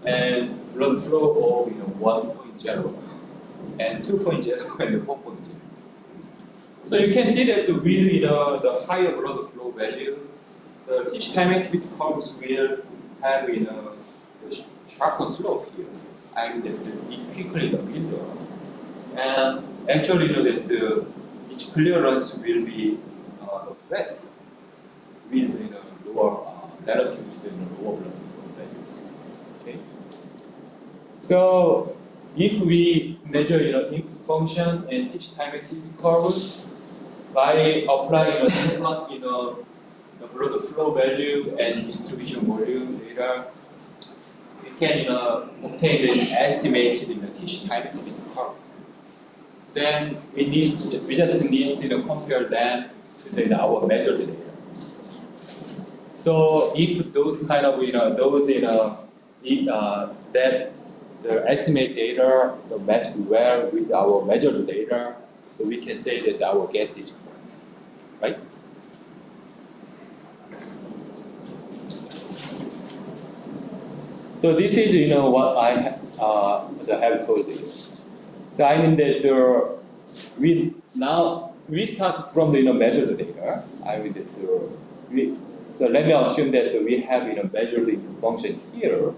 and blood flow of 1.0 and 2.0 and 4.0. So you can see that with the higher blood flow value, the tissue time activity curves will have the sharper slope here. I mean that it quickly build up, and actually that each clearance will be faster with lower relative to the lower blood flow values. Okay. So if we measure input function and tissue time activity curves by applying different the blood flow value and distribution volume data, we can obtain the estimated tissue time activity curves. Then we just need to compare them to our measured data. So if those kind of that the estimate data matched well with our measured data, so we can say that our guess is correct, right? So this is what I have told you. So I mean that we start from the measured data. I mean that so let me assume that we have measured input function here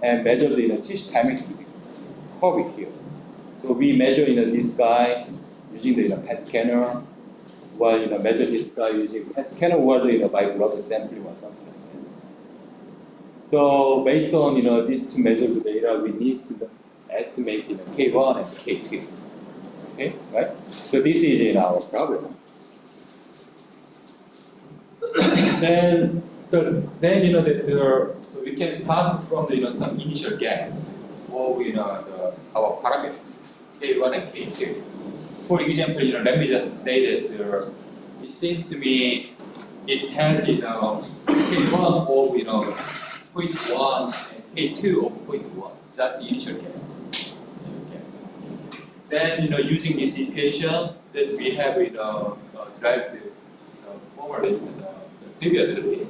and measured tissue time activity curve here. So we measure this guy using the PET scanner, while measure this guy using PET scanner or by blood sampling or something like that. So based on these two measured data, we need to estimate K1 and K2. Okay, right? So this is our problem. then so we can start from some initial guess of our parameters K1 and K2. For example, let me just say that it seems to me it has K1 of 0.1 and K2 of 0.1. That's the initial guess. Then using this equation that we have derived forward previously,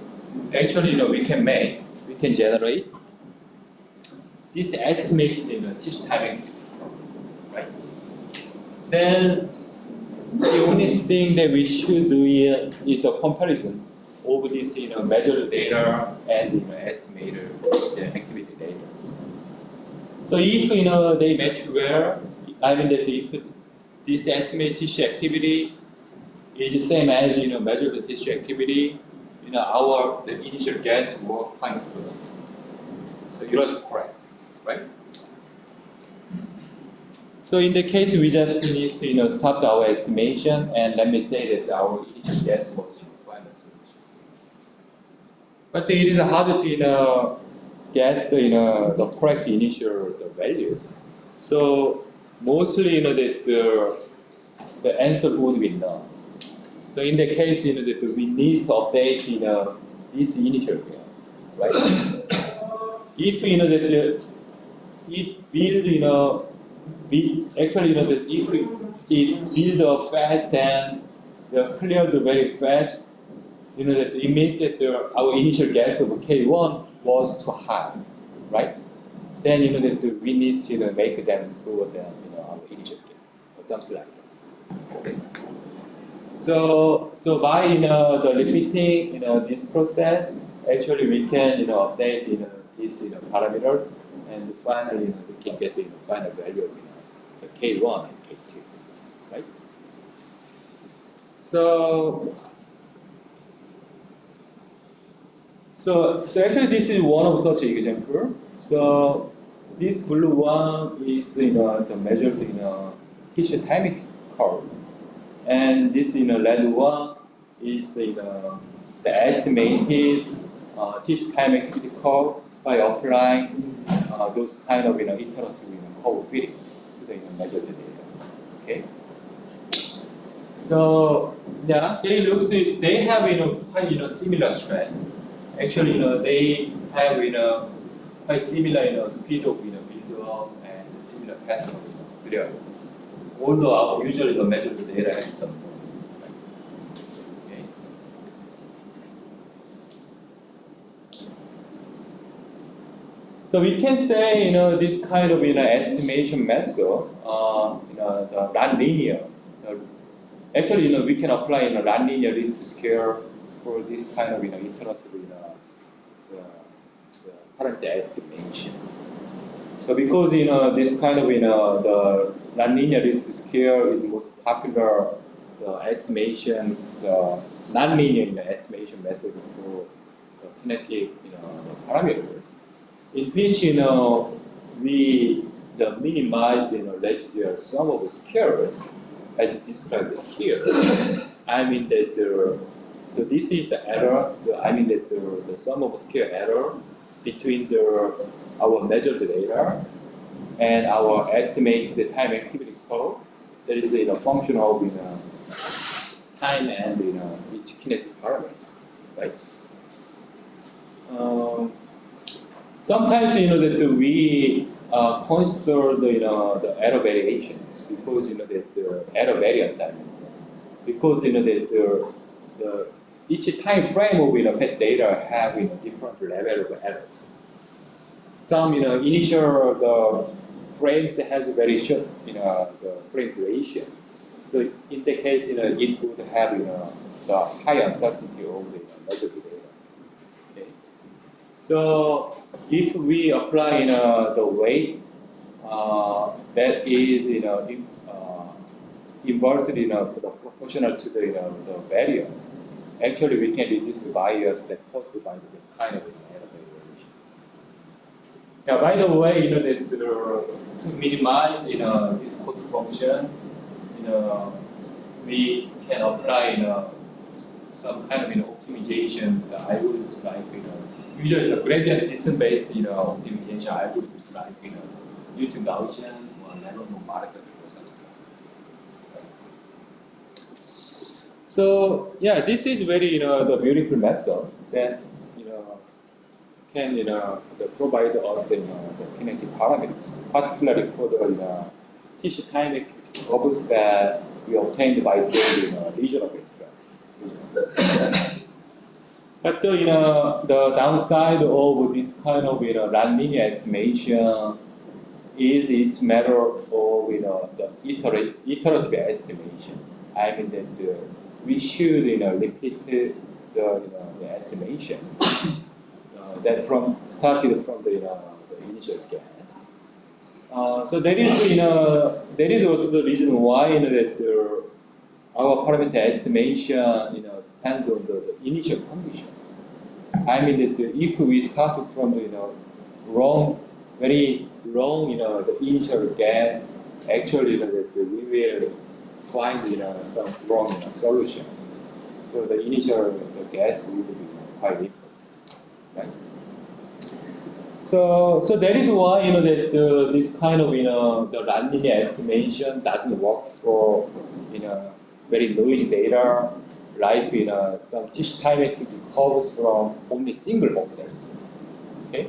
actually we can generate this estimated tissue timing, right? Then the only thing that we should do here is the comparison of this measured data and estimated activity data. So if they match well, I mean that if this estimated tissue activity is the same as measured tissue activity, the initial guess were kind of good. So it was correct, right? So in the case we just need to stop our estimation, and let me say that our initial guess was final solution. But it is hard to guess the correct initial values. So mostly the answer would be no. So in the case that we need to update this initial guess, right? If that it will actually that if it build fast and cleared very fast, that it means that our initial guess of K1 was too high, right? then that we need to make them lower than our initial case or something like that. Okay. So by the repeating this process, actually we can update these parameters, and finally we can get the final value of the K1 and K2, right? So actually this is one of such example. So this blue one is the measured tissue dynamic curve, and this red one is the estimated tissue time activity curve by applying those kind of iterative curve fitting to the measured data. Okay. So yeah, they have quite similar trend. Actually, they have quite similar speed of build up and similar pattern of variables. Although usually the measured data has some. Okay. So we can say this kind of estimation method, the non-linear. Actually, we can apply non-linear least square for this kind of iterative the parameter estimation. So because this kind of the non-linear least square is most popular estimation, the non-linear estimation method for the kinetic the parameters, in which we minimize residual sum of squares as described here. I mean that so this is the error. I mean that the sum of square error between our measured data and our estimated time activity curve. That is a function of time and each kinetic parameters, right? Sometimes that we consider the error variations because that the error variance, I mean, because that the each time frame of PET data have different level of errors. Some initial the frames has very short the frame duration. So in the case it would have the high uncertainty of the measured data. Okay. So if we apply the weight that is inversely proportional to the variance, actually we can reduce the bias that caused by the kind of error variation. Now, by the way, that to minimize this cost function, we can apply some kind of optimization algorithms like usually the gradient descent based optimization algorithms like using Gaussian or Leonov market or something. So yeah, this is very the beautiful method that can provide us the kinetic parameters, particularly for the tissue time activity curves that we obtained by doing region of interest. But the downside of this kind of non-linear estimation is its matter of the iterative estimation. I mean that we should repeat the estimation that started from the initial guess. So that is also the reason why that our parameter estimation depends on the initial conditions. I mean that if we start from very wrong the initial guess, actually that we will find some wrong solutions. So the initial guess will be quite important, right? So that is why that this kind of the nonlinear estimation doesn't work for very noisy data like some tissue time activity curves from only single voxels. Okay,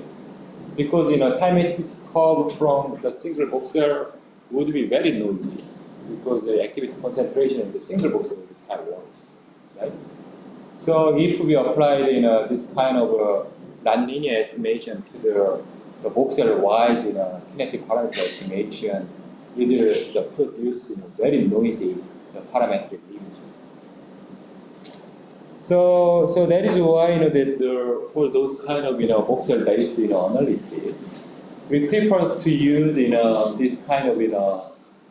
because time activity curve from the single voxel would be very noisy because the activity concentration in the single voxel would be quite low, right? So if we apply this kind of nonlinear estimation to the the voxel-wise kinetic parameter estimation will produce very noisy parametric images. So that is why that for those kind of voxel-based analysis, we prefer to use this kind of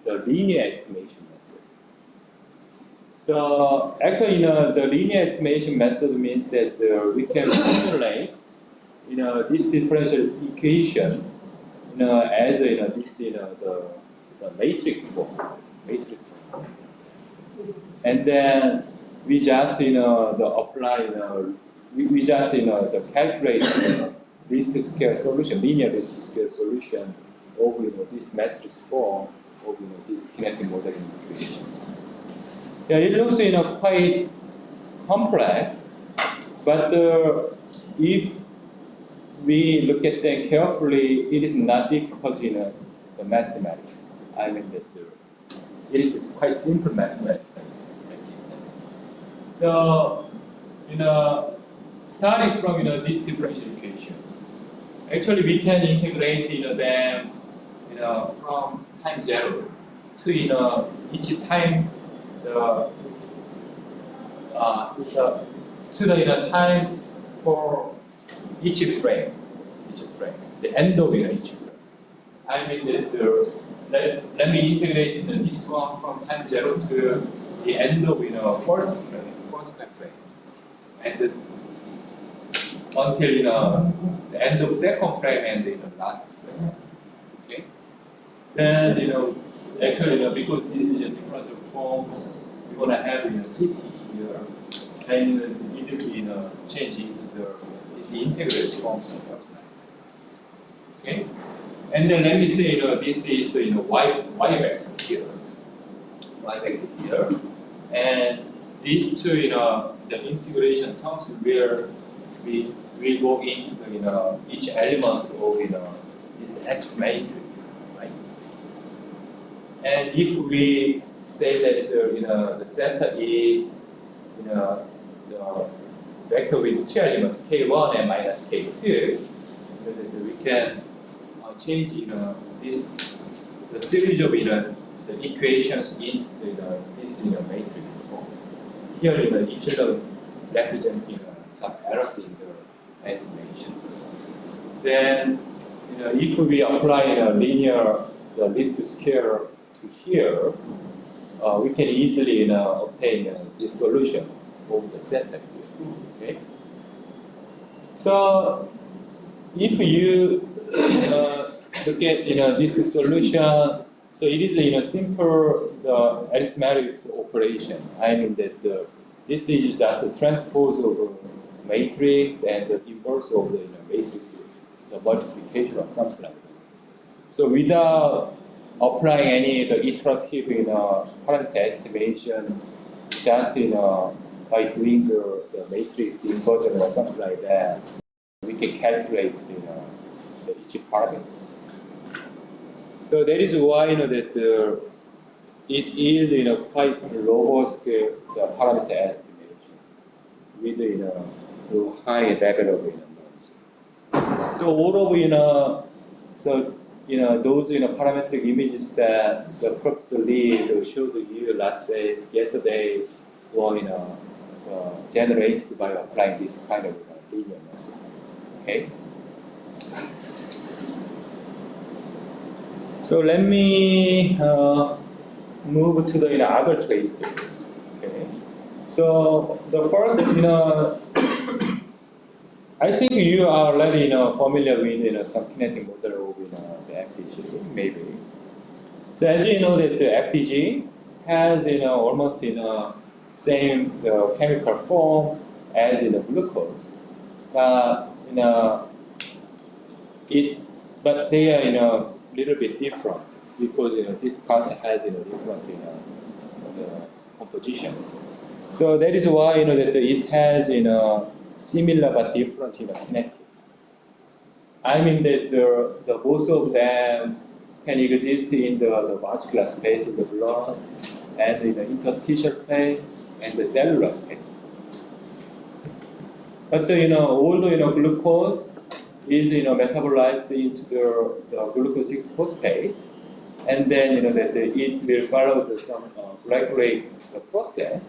the linear estimation method. So actually, the linear estimation method means that we can formulate this differential equation as this the matrix form, and then we just apply we just the calculate least square solution, linear least square solution of this matrix form of these kinetic modeling equations. Yeah, it looks quite complex, but if we look at them carefully, it is not difficult in the mathematics. I mean that it is quite simple mathematics. So, starting from this differential equation, actually we can integrate them from time 0 to each time to the time for each frame, the end of each frame. I mean that let me integrate this one from time 0 to the end of first frame, and until the end of second frame and the last frame. Okay. Then actually because this is a differential form, we're gonna have CT here, and it will change into this integrated form something. Okay. And then let me say this is y vector here, and these two the integration terms where we go into each element of this X matrix, right? And if we say that the center is the vector with two elements K1 and minus K2, we can change this the series of the equations into this matrix forms. Here each of them represent some errors in the estimations. Then if we apply linear the least square to here, we can easily obtain this solution of the center here. Okay. So if you look at this solution, so it is a simple the arithmetic operation. I mean that this is just the transpose of a matrix and the inverse of the matrix, the multiplication or something like that. So without applying any the iterative parameter estimation, just by doing the matrix inversion or something like that, we can calculate each parameter. So that is why that it is quite robust the parameter estimation with the high level of norms. So all of so those parametric images that the Professor Lee showed you yesterday were generated by applying this kind of linear method. Okay. So let me move to the other traces. Okay. So the first, I think you are already familiar with some kinetic model of the FDG, maybe. So as you know that the FDG has almost same chemical form as glucose, but but they are little bit different because this part has different compositions. So that is why that it has similar but different kinetics. I mean that the both of them can exist in the vascular space of the blood and in the interstitial space and the cellular space. But although glucose is metabolized into the glucose 6-phosphate, and then that it will follow some glycolate process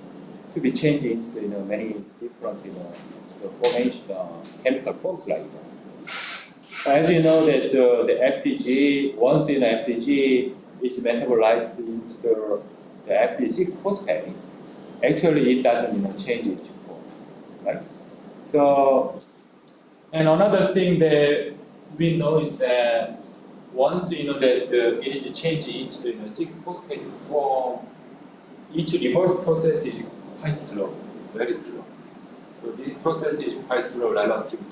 to be changed into many different the formation chemical forms like that. As you know that the FDG, once FDG is metabolized into the FD6-phosphate, actually it doesn't change into forms, right? So, and another thing that we know is that once that it is changed into 6-phosphate form, each reverse process is quite slow, very slow. So this process is quite slow relative to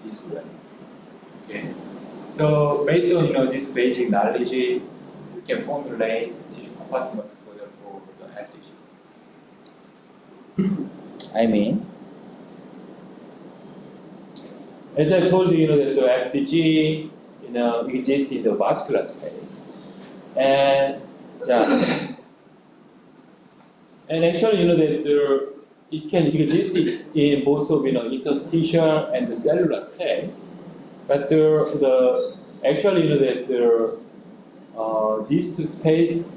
this one. Okay. So based on this basic knowledge, we can formulate tissue compartment for the FDG. I mean, as I told you, that the FDG exists in the vascular space, and yeah, and actually that it can exist in both of interstitial and the cellular space, but actually that these two spaces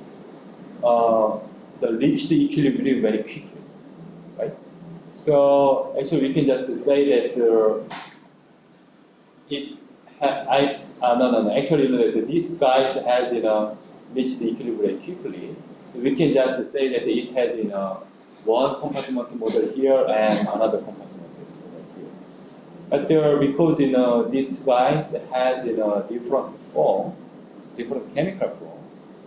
reach the equilibrium very quickly, right? So actually we can just say that Actually, this guys has reached the equilibrium quickly. So we can just say that it has one compartment model here and another compartment model here. But because these two guys has different form, different chemical form.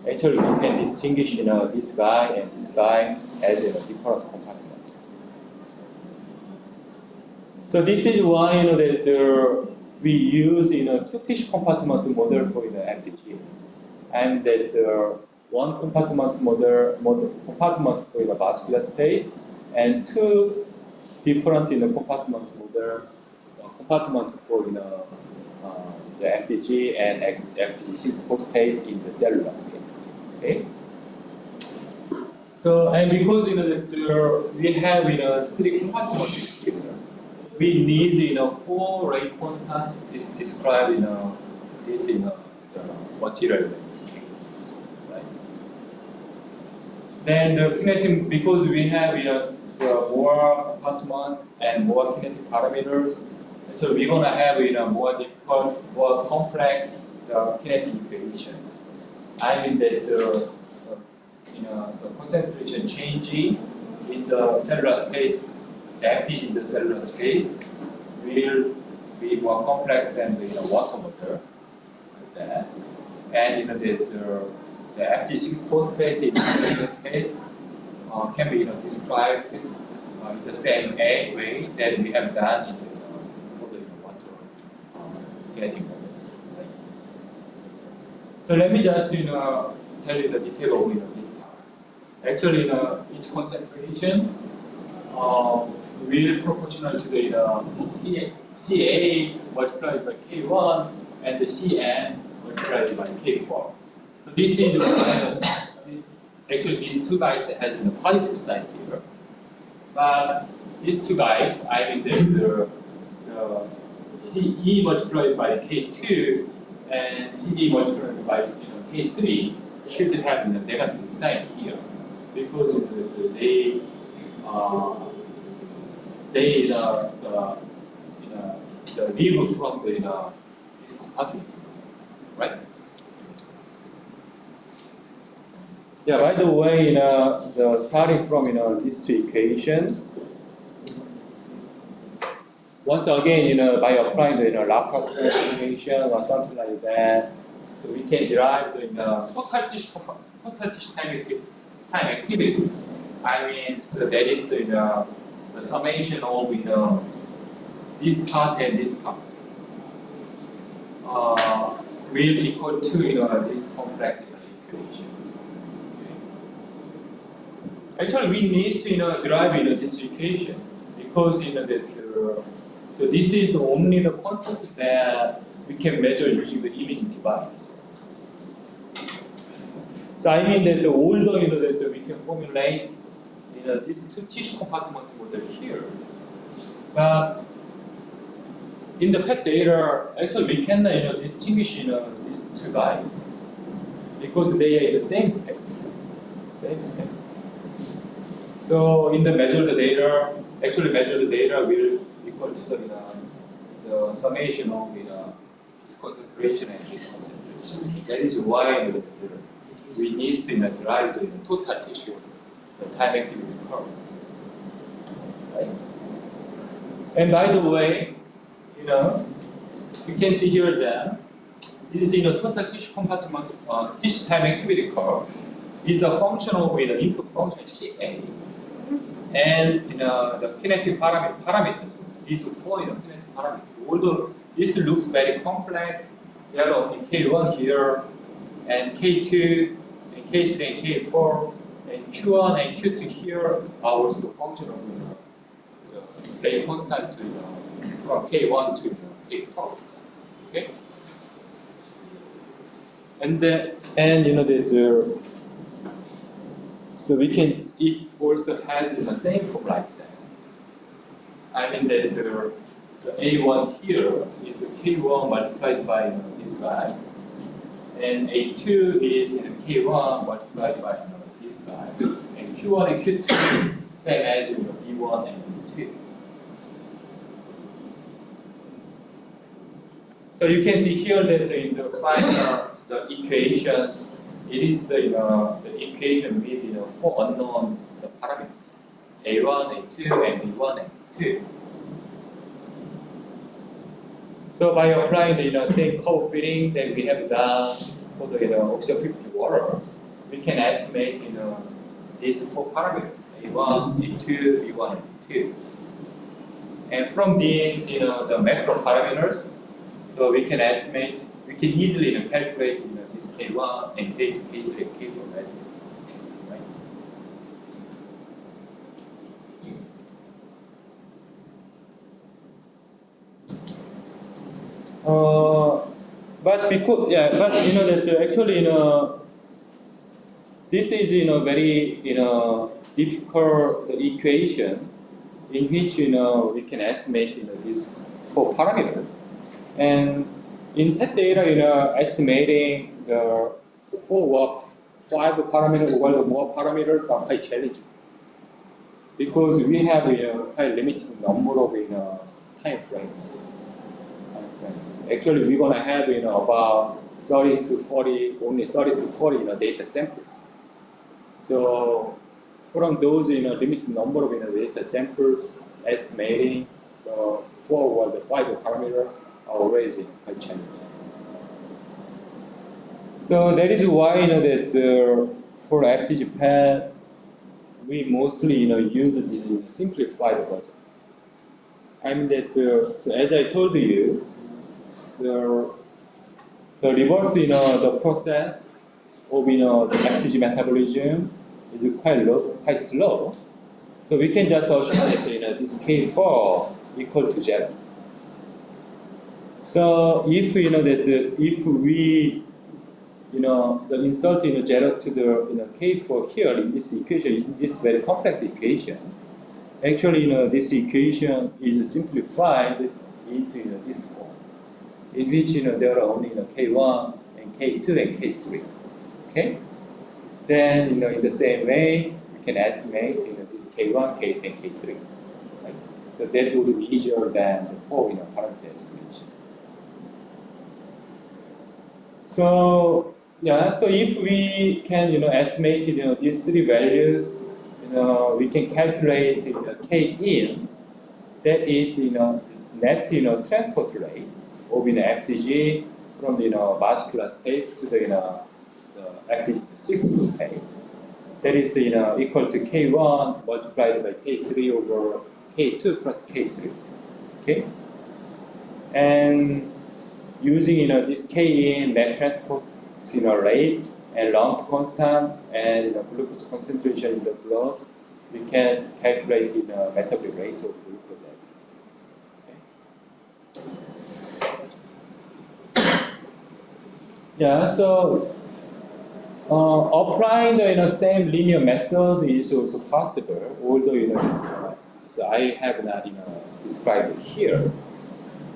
Actually, we can distinguish this guy and this guy as different compartment. So this is why that we use two tissue compartment model for FDG, and that one compartment compartment for the vascular space, and two different compartment model compartment for the FDG and FDG6-phosphate in the cellular space. Okay. So and because that we have three compartments here, we need 4 rate constants to describe this the material changes, right? Then the kinetic, because we have more compartments and more kinetic parameters, so we're gonna have more difficult, more complex kinetic equations. I mean that the concentration changing in the cellular space, the FDG in the cellular space will be more complex than the water motor, like that. And the FD6-phosphate in the cellular space can be described in the same way that we have done in the water kinetic models. Right? So let me just tell you the detail of this part. Actually, each concentration will proportional to the CA multiplied by K1 and the CN multiplied by K4. So this is actually these two guys has positive sign here, but these two guys, I mean the CE multiplied by K2 and CE multiplied by K3 should have negative sign here because they leave from this compartment, right? Yeah. By the way, starting from these two equations, once again, by applying the Laplace transformation or something like that, so we can derive the total tissue time activity. I mean, so that is the summation of this part and this part will equal to this complex equations. Okay. Actually, we need to derive this equation because so this is only the quantity that we can measure using the imaging device. So I mean that although that we can formulate these two tissue compartment model here, but in the PET data, actually we can distinguish these two guys because they are in the same space. So in the measured data, actually measured data will equal to the summation of this concentration and this concentration. That is why we need to derive the total tissue, the time activity curves. Right? And by the way, you can see here that this total tissue compartment tissue time activity curve is a function of the input function CA and the kinetic parameters. These four kinetic parameters. Although this looks very complex, there are only K1 here, and K2, and K3, and K4, and Q1 and Q2 here are also the function of the rate constant from K1 to K4. Okay. So we can, it also has the same form like that. I mean that so A1 here is the K1 multiplied by this guy, and A2 is K1 multiplied by this guy, and Q1 and Q2 same as B1 and B2. So you can see here that in the final the equations, it is the equation with four unknown parameters, A1, A2, and B1 and B2. So by applying the same curve fitting that we have done for the oxygen 50 water, we can estimate these four parameters, A1, A2, B1, and B2. And from these the macro parameters, so we can estimate, we can easily calculate this K1 and K2, K3, and K4 values. Right? But because but that actually this is very difficult equation in which we can estimate these four parameters. And in PET data, estimating the five parameters or more parameters are quite challenging because we have quite limited number of time frames. Actually, we're gonna have about 30 to 40, only 30 to 40 data samples. So from those limited number of data samples, estimating the four or the five parameters are always quite challenging. So that is why that for FDG PET, we mostly use this simplified version. I mean that so as I told you, the reverse the process of the FDG metabolism is quite slow. So we can just assume that this K4 equal to 0. So if if we the insert 0 to the K4 here in this equation, in this very complex equation, actually this equation is simplified into this form, in which there are only K1 and K2 and K3. Okay. Then in the same way we can estimate this K1, K2, and K3. Right? So that would be easier than the four parameter estimations. So so if we can estimate these three values, we can calculate K in, that is net transport rate of FDG from the vascular space to the FDG 6 phase. That is equal to K1 multiplied by K3 over K2 plus K3. Okay, and using this K in net transport rate and lung constant and glucose concentration in the blood, we can calculate metabolic rate of glucose level. Okay. So applying the same linear method is also possible, although so I have not described it here.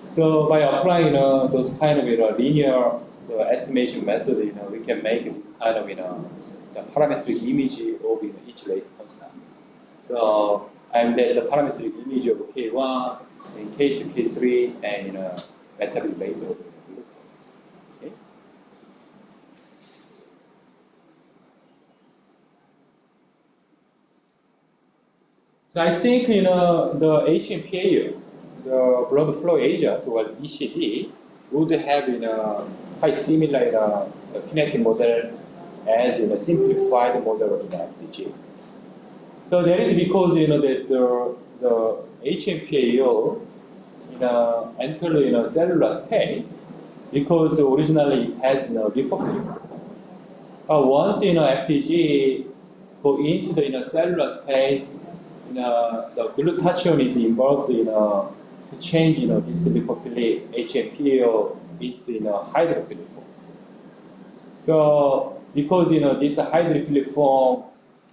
So by applying those kind of linear estimation method, we can make this kind of the parametric image of each rate constant. So I'm the parametric image of K1 and K2, K3, and metabolic rate of glucose. Okay. So I think the HMPA, the blood flow agent toward ECD, would have quite similar kinetic model as simplified model of FDG. So that is because that the HMPAO entered cellular space because originally it has bifunctional. Once FDG go into the cellular space, the glutathione is involved to change this lipophilic HMPAO into hydrophilic forms. So because this hydrophilic form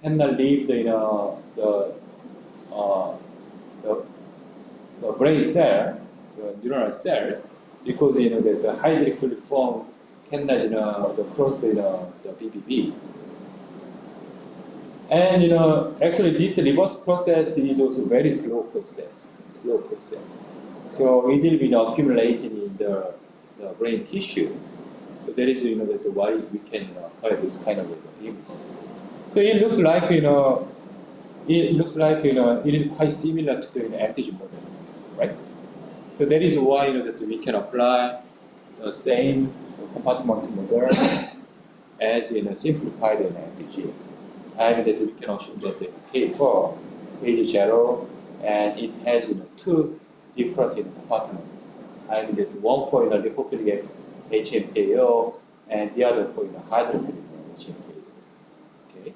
cannot leave the brain cell, the neuronal cells, because the hydrophilic form cannot cross the BBB. And actually this reverse process is also very slow process. So it will be accumulating in the brain tissue. So that is why we can have this kind of images. So it looks like it is quite similar to the FDG model, right? So that is why that we can apply the same compartment model as simplified FDG. And that we can assume that the K4 is 0, and it has two different compartments. And that one for lipophilic HMPAO, and the other for hydrophilic HMPAO. Okay.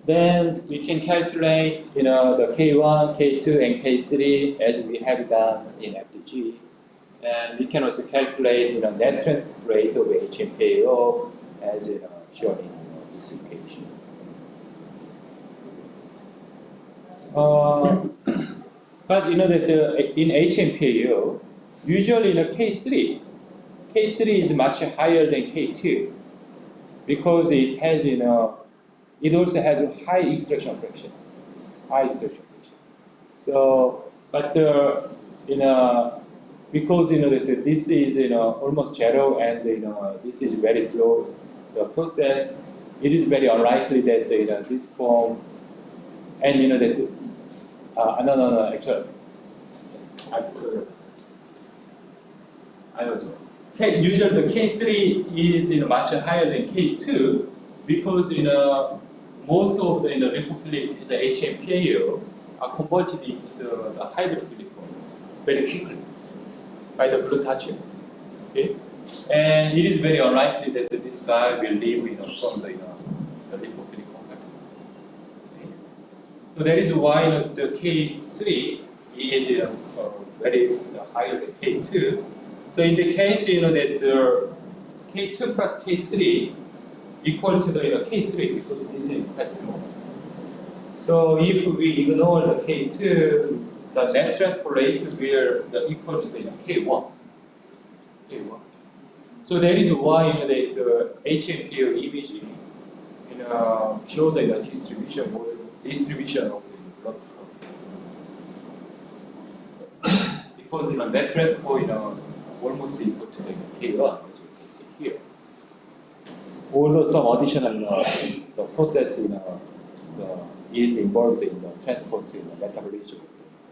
Then we can calculate the K1, K2, and K3 as we have done in FDG, and we can also calculate net transport rate of HMPAO as shown in this equation. But that in HMPAO, usually K3 is much higher than K2 because it has it also has a high extraction fraction. So, but because that this is almost 0 and this is very slow the process, it is very unlikely that this form and that no actually I'm sorry. I also say usually the K3 is much higher than K2 because most of the lipophilic the HMPAO are converted into the hydrophilic form very quickly by the glutathione. Okay, and it is very unlikely that this guy will leave from the lipophilic compartment. Okay. So that is why the K3 is very higher than K2. So in the case that the K2 plus K3 equal to the K3 because this is quite small. So if we ignore the K2, the net transport rate will equal to the K1. So that is why the HMPAO imaging show the distribution of the blood flow. Because net transport almost equal to the K1, as you can see here. Although some additional the process is involved in the transport to the metabolism of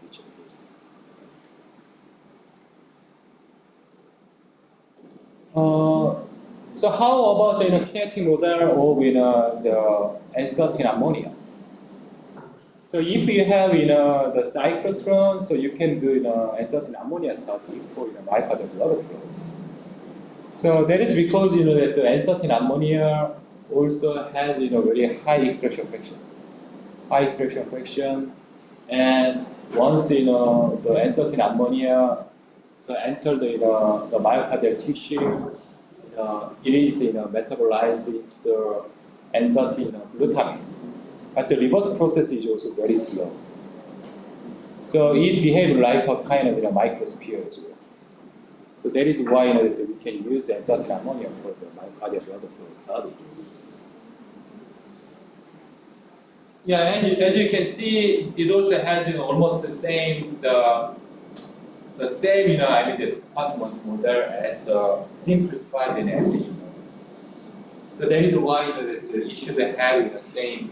each of these. So how about the kinetic model of the uncertain ammonia? So if you have the cyclotron, so you can do uncertain ammonia study for myocardial blood flow. So that is because that the uncertain ammonia also has very high extraction fraction. And once the uncertain ammonia so enter the myocardial tissue, it is metabolized into the uncertain glutamine. But the reverse process is also very slow. So it behaves like a kind of microsphere as well. So that is why that we can use certain ammonia for the myocardial blood flow study. Yeah, and as you can see, it also has almost the same the same the compartment model as the simplified antigen. So that is why it should have the same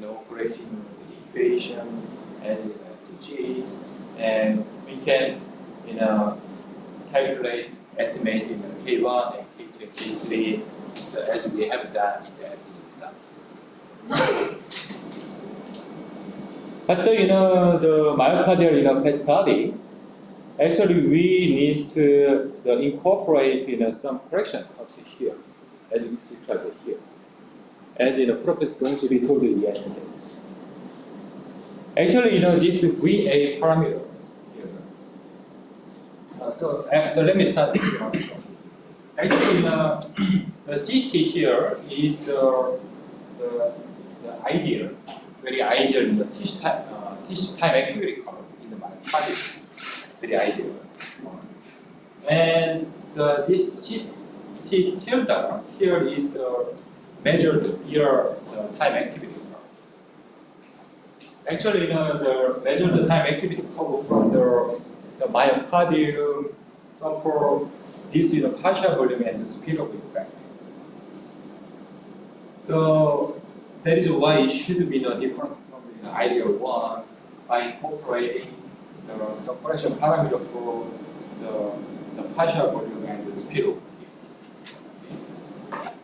operation equation as the G, and we can calculate, estimate K1 and K2 and K3, so as we have done in the antigen stuff. But the myocardial PET study, actually we need to incorporate some correction terms here, as we described here. As Professor Dong-Soo told you yesterday. Actually, this VA parameter. So let me start with one. Actually, the CT here is the ideal, very ideal in the tissue time activity curve in the myocardium. Very ideal. And this CT tilde here is the measured ear time activity curve. Actually, the measured time activity curve from the myocardium suffer this partial volume and the speed of effect. So that is why it should be different from the ideal one by incorporating the separation parameter for the partial volume and the speed of effect.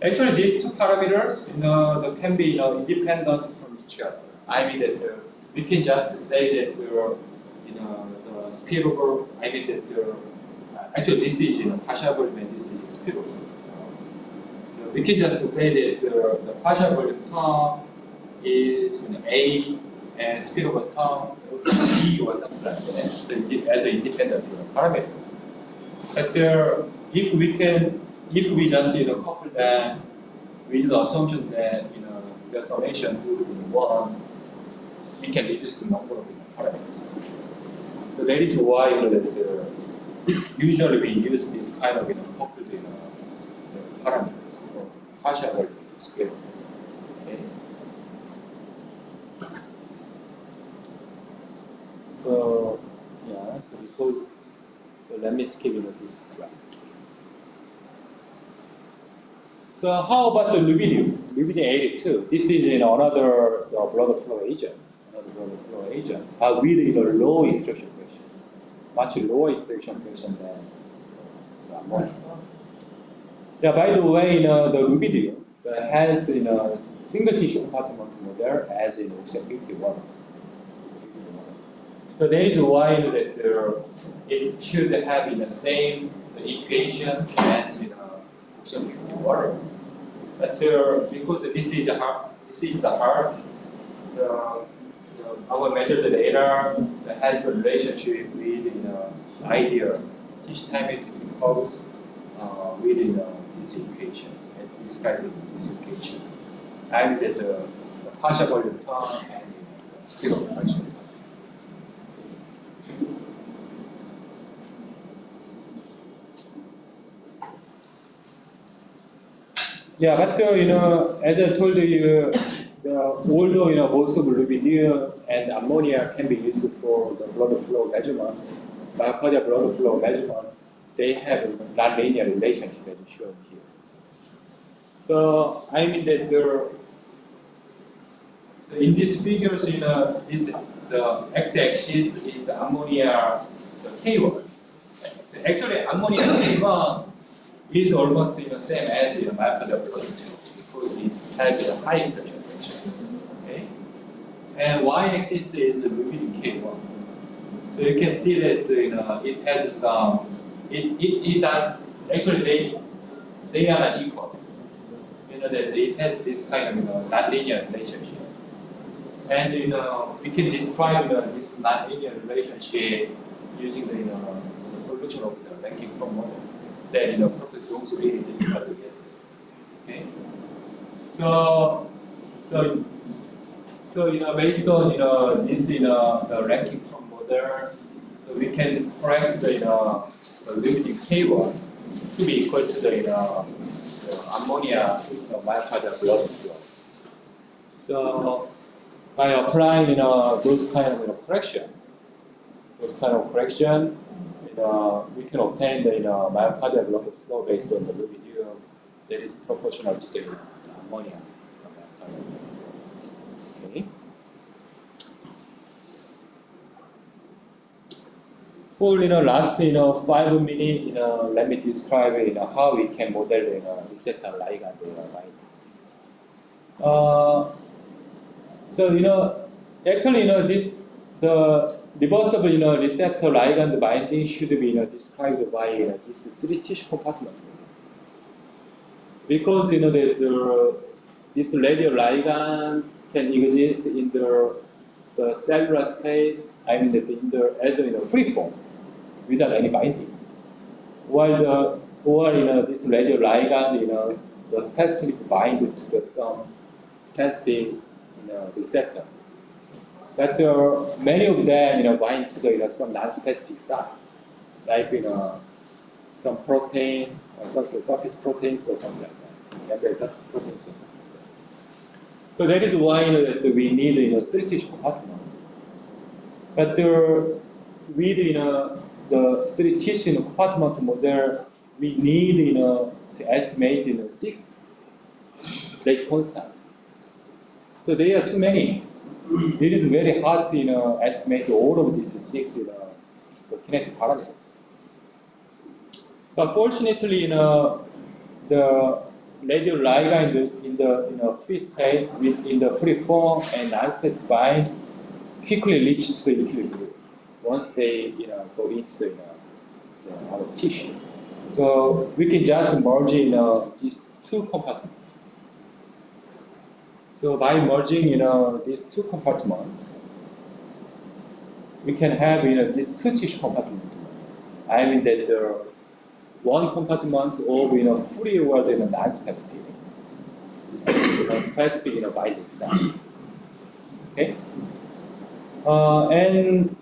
Actually, these two parameters they can be independent from each other. I mean that we can just say that the speed of actually this is partial volume and this is speed of we can just say that the partial volume term is A and speed of a term B or something like that, so as independent parameters. But if we just couple them with the assumption that the summation would be 1, we can reduce the number of parameters. So that is why usually we use this kind of coupled parameters for partial volume display. Okay. So yeah, so let me skip this slide. So how about the rubidium? Rubidium 82. This is another blood flow agent. But with low extraction fraction, much lower extraction fraction than the ammonia. Yeah, by the way, the rubidium has single tissue compartment model as in oxygen 51. So that is why it should have the same equation as oxygen 51. But because this is the heart, our measured data that has the relationship with ideal tissue time activity curves within these equations and describing these equations. And that the partial volume term and the speed of fraction. Yeah, but as I told you, although both of rubidium and ammonia can be used for the blood flow measurement, myocardial blood flow measurement, they have a nonlinear relationship as shown here. So I mean that so in these figures, the x-axis is ammonia, the K1. Actually, ammonia K1 is almost the same as myocardial blood flow because it has a high extraction fraction. Okay, and y-axis is rubidium K1. So you can see that it has some. It does actually they are not equal. That it has this kind of nonlinear relationship, and we can describe this nonlinear relationship using the solution of the ranking from model that Professor Dong-Soo described yesterday. Okay, so So based on this the ranking from model, so we can correct the the limiting K1 to be equal to the ammonia myocardial blood flow. So by applying those kind of correction, we can obtain the myocardial blood flow based on the rubidium that is proportional to the ammonia. Okay. For last 5 minutes, let me describe how we can model the receptor ligand bindings. So actually this the reversible receptor ligand binding should be described by this 3 tissue compartment. Because this radioligand can exist in the cellular space, I mean as free form without any binding. While this radioligand the specifically bind to some specific receptor. But many of them bind to some non-specific site, like some protein or some surface proteins or something like that. Surface proteins or something like that. So that is why that we need 3 tissue compartment. But with the 3 tissue compartment model, we need to estimate 6 rate constant. So there are too many. It is very hard to estimate all of these 6 the kinetic parameters. But fortunately, the radioligand in the free space, in the free form and non-space bind, quickly reach to the equilibrium once they go into our tissue. So we can just merge these 2 compartments. So by merging these 2 compartments, we can have these 2 tissue compartments. I mean that one compartment of free world non-specific, specific binding site. Okay, and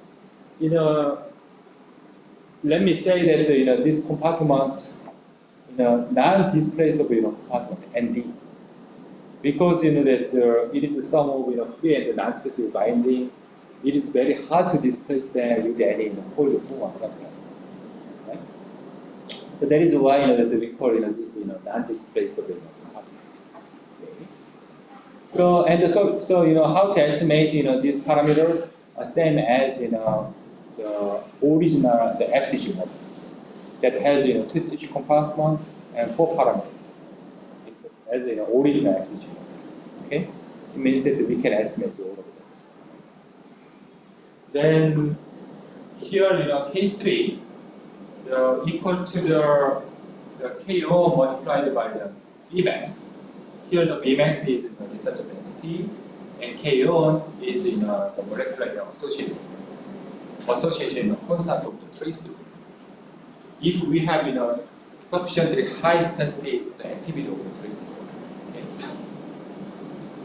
let me say that this compartment, non-displaceable compartment ND. Because that it is a sum of free and non-specific binding, it is very hard to displace them with any cold form or something like that. Right? So that is why that we call this non-displaceable compartment. Okay. So how to estimate these parameters are same as the original FTG model that has 2 tissue compartment and 4 parameters as original FTG. Okay, it means that we can estimate all of those. Then here K3 equals to the KO multiplied by the Bmax. Here the Bmax is in the receptor density, and KO is in the molecular association constant of the trace. If we have sufficiently high specific activity of the trace.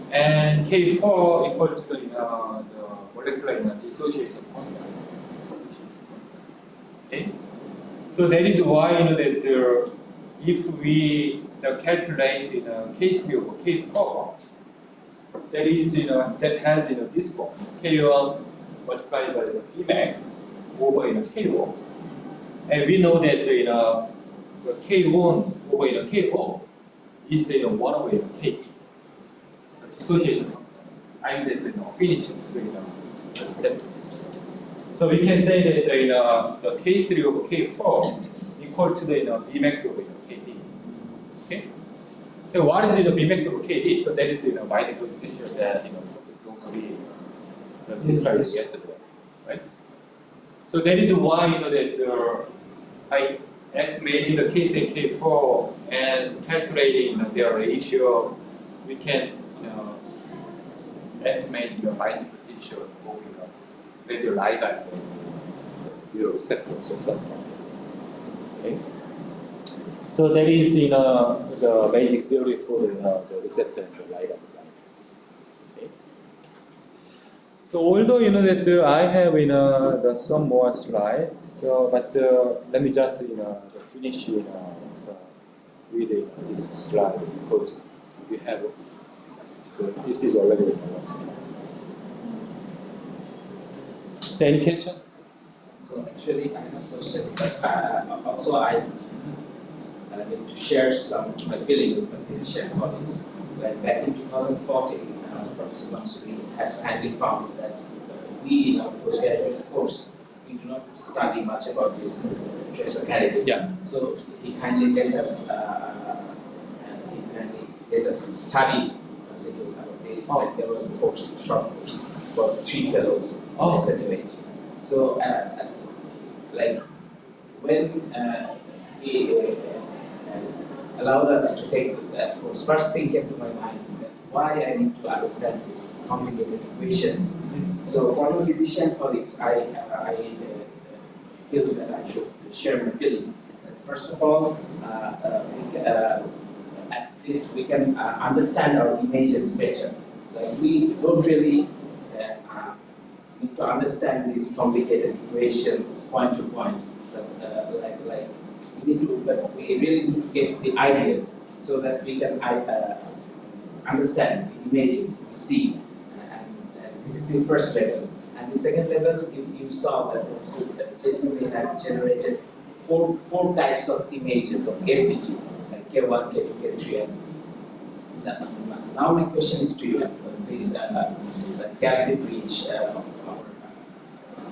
And K4 equal to the molecular dissociation constant. Okay? So that is why that if we calculate K3 over K4, that is that has this form K1 multiplied by the Pmax over K1, and we know that the K1 over Ko is 1 over Ke. Dissociation constant. I mean that affinity between the receptors. So we can say that the K3 over K4 equal to the Bmax over Kd. Okay. So what is the Bmax over Kd? So that is binding potential that Professor Dongso described yesterday, right? So that is why that I estimating the K3 and K4 and calculating their ratio, we can estimate the binding potential of radioligand receptors or something. Okay. So that is the basic theory for the receptor and the ligand. Okay. So although you know that I have some more slide, so but let me just finish so with this slide because we have so this is already one slide. So any question? So actually, I have questions, but also I need to share some my feeling with my physician colleagues. Like back in 2014, Professor Mansuri has kindly found that we in our postgraduate course we do not study much about this tracer kinetic. Yeah. So he kindly let us study a little about this. Oh. Like there was a course, short course for 3 fellows Oh. in SNUH. So like when he allowed us to take that course, first thing came to my mind that why I need to understand these complicated equations. So for my physician colleagues, I feel that I should share my feeling. First of all, at least we can understand our images better. Like we don't really need to understand these complicated equations point to point, but we really need to get the ideas so that we can understand the images we see, and this is the first level. And the second level, you saw that Jason had generated four types of images of FDG, like K1, K2, K3, and now my question is to you, please carry the breach of our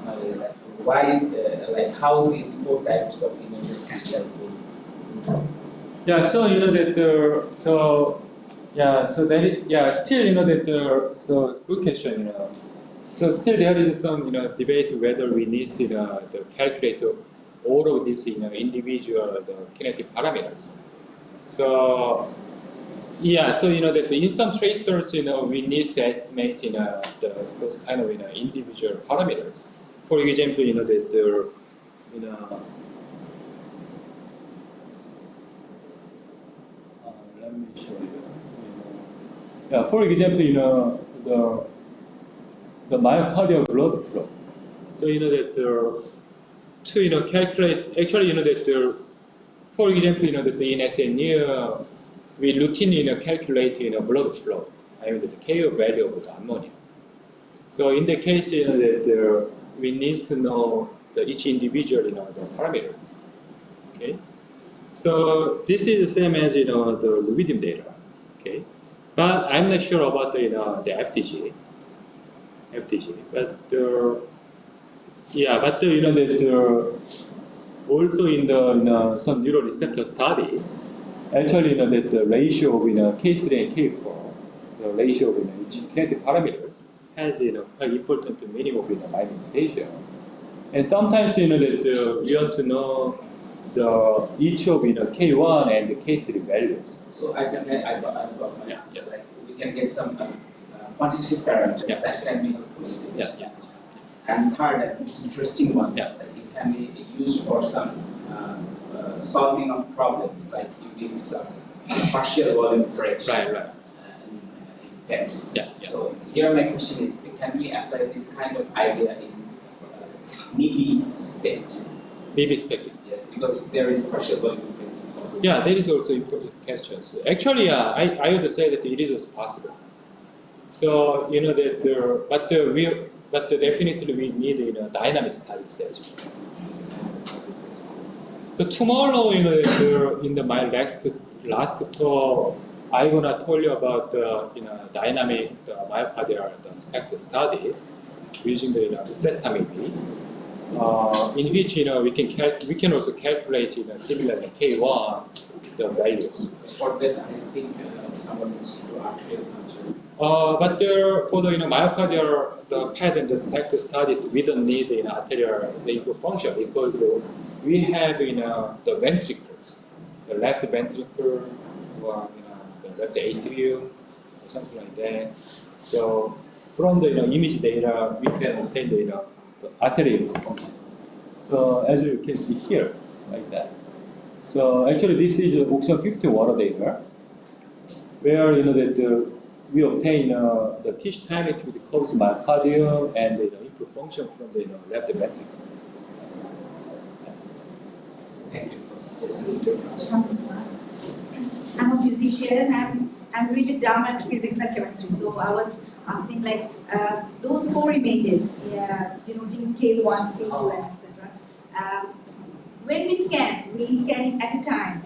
knowledge, that why, how these 4 types of images can be helpful. Yeah, so you know that so still you know that so good question, So still there is some debate whether we need to calculate all of these individual kinetic parameters. So yeah, so that in some tracers we need to estimate those kind of individual parameters. For example, that let me show you. Yeah, for example, the myocardial blood flow. So that to calculate, actually that for example that in SNU we routinely calculate blood flow. I mean the K value of the ammonia. So in the case that we need to know each individual the parameters. Okay. So this is the same as the rubidium data. Okay. But I'm not sure about the FDG, but that also in some neuroreceptor studies, actually that the ratio of K3 and K4, the ratio of each kinetic parameters has quite important meaning of my mutation, and sometimes that we want to know each of K1 and K3 values. So I've got my answer. Like we can get some quantitative parameters that can be helpful in this. And third, and it's interesting one, that it can be used for some solving of problems, like you need some partial volume correction in PET. So here my question is, can we apply this kind of idea in NIBI spect? NIBI spect. Yes, because there is partial volume effect also. Yeah, that is also important question. So actually, I would say that it is also possible. So that but definitely we need dynamic studies as well. So tomorrow, in my last talk, I'm gonna tell you about dynamic myocardial spectral studies using the sesame, in which we can also calculate similar to K1 the values. For that, I think someone needs to do arterial culture. But for the myocardial the PET and the spectral studies, we don't need arterial input function because we have the ventricles, the left ventricle or the left atrium or something like that. So from the image data, we can obtain the arterial input function. So as you can see here, like that. So actually, this is oxygen 50 water data, where we obtain the tissue time to decrease myocardium and improve function from the left ventricle. Thank you for suggesting this. I'm a physician and I'm really dumb at physics and chemistry. So I was asking like those four images, denoting K1, K2, and etc. When we scan it at a time.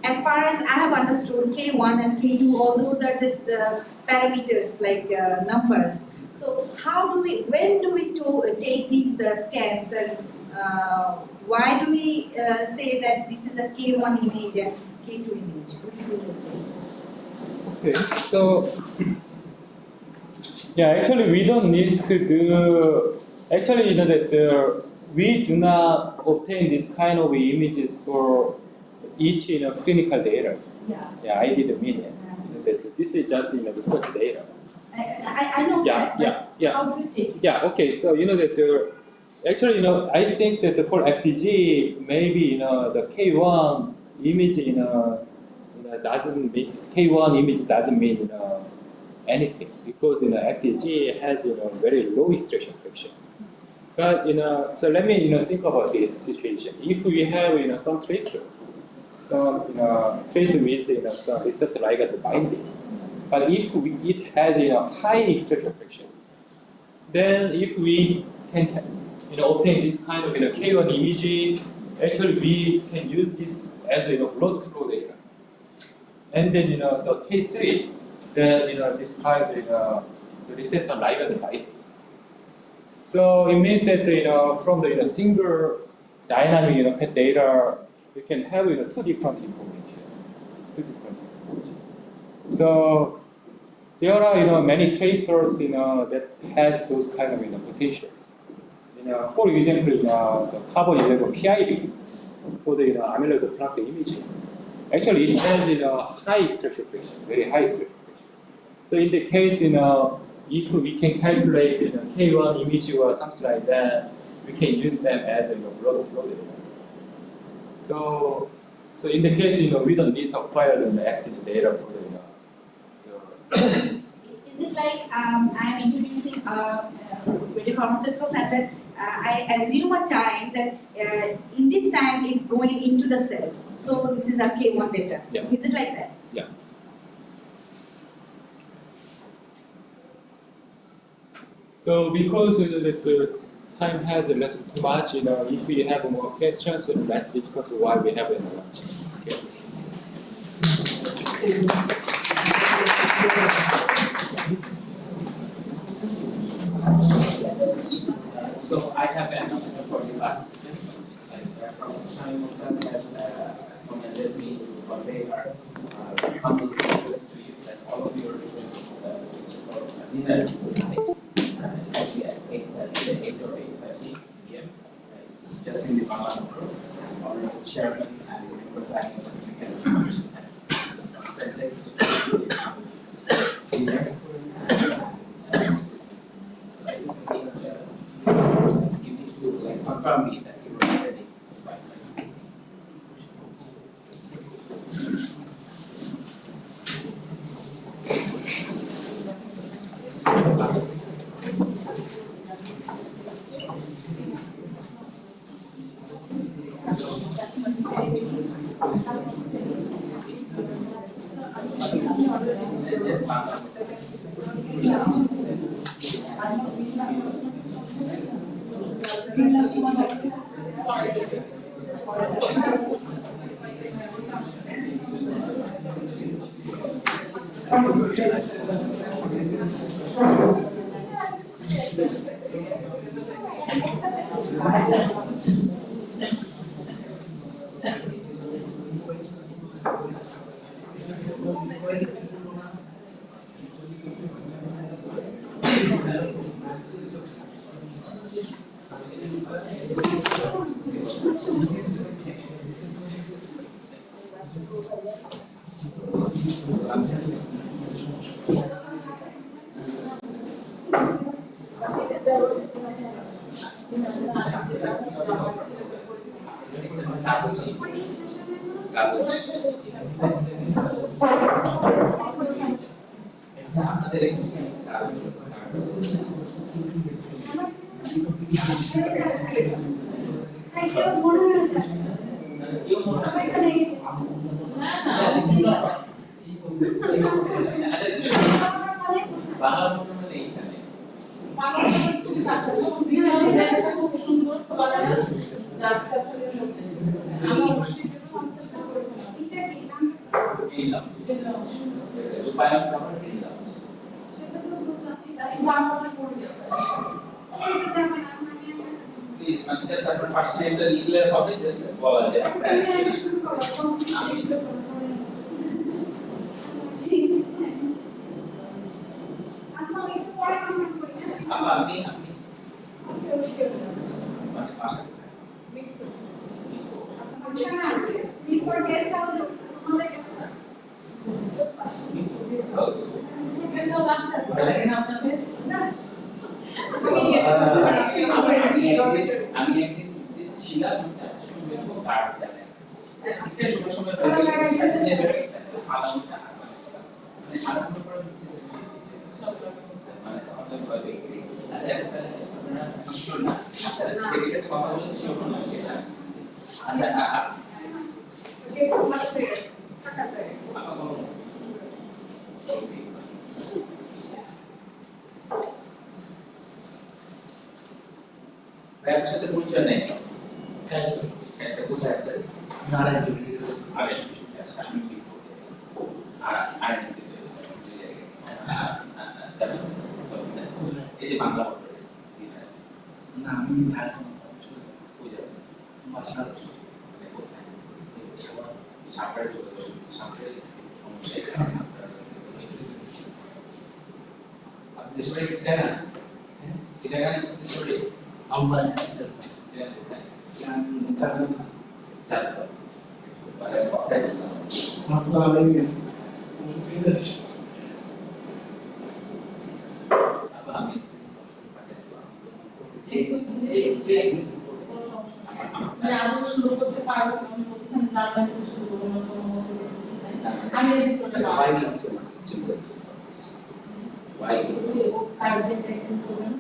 As far as I have understood, K1 and K2, all those are just parameters like numbers. So when do we take these scans and why do we say that this is a K1 image and K2 image? Would you please explain? Okay, so yeah, actually we don't need to do. Actually, that we do not obtain this kind of images for each clinical data. Yeah. I didn't mean it. That this is just research data. I know Yeah, that. yeah. How do you take it? Yeah. Okay. So that actually I think that for FDG maybe the K1 image doesn't mean K1 image doesn't mean anything because FDG has very low extraction fraction. But so let me think about this situation. If we have some tracer, tracer with some receptor ligand binding, but if it has high extraction fraction, then if we can obtain this kind of K1 image, actually we can use this as blood flow data. And then the K3 then describe the receptor ligand binding. So it means that from the single dynamic PET data, we can have two different informations. So there are many tracers that has those kind of potentials. For example, the carbon 11 PIB for the amyloid plaque imaging. Actually, it has high extraction fraction, very high extraction fraction. So in the case, if we can calculate K1 image or something like that, we can use them as blood flow data. So in the case, we don't need to acquire the active data for the Is it like I'm introducing radiopharmaceuticals and then I assume a time that in this time it's going into the cell. So this is a K1 data. Yeah. Is it like that? Yeah. So because the time has left too much, if we have more questions, let's discuss why we have it much. Okay. So I have an option for the participants. Across time of that has recommended me to convey our humble request to you that all of your requests for dinner tonight actually at 8 or 8:30 p.m. It's just in the Bangla Metro. Honorable Chairman and member planning for the consented dinner. You need to confirm me that you are ready. আপনাদের এখানে খুব সুন্দর please মানে just আপনার first নেমটা লিখলে হবে just বলা যায় আপনি মানে ভাষা Before guest house, আমাদের guest house. লাগে না আপনাদের আমি একদিন ছিলাম কার্ড জানেন সময় আপনার সাথে পরিচয় নেই कैसे कुछ ऐसे नारायण এই যে বাংলা না আমি ধারণা বুঝে ভাষা সামনে চলে যাবে সামনে সমস্যা আপনি দেশবাড়ি গেছেন না এটা গান দেশবাড়ি আমরা শুরু করতে পারবো আমি বলতেছেন জার্মান থেকে শুরু করবো না কোনো মতো আমি রেডি করতে why পারবো is so much stimulated for this why যে ও কার্বন ডাইঅক্সাইড করবেন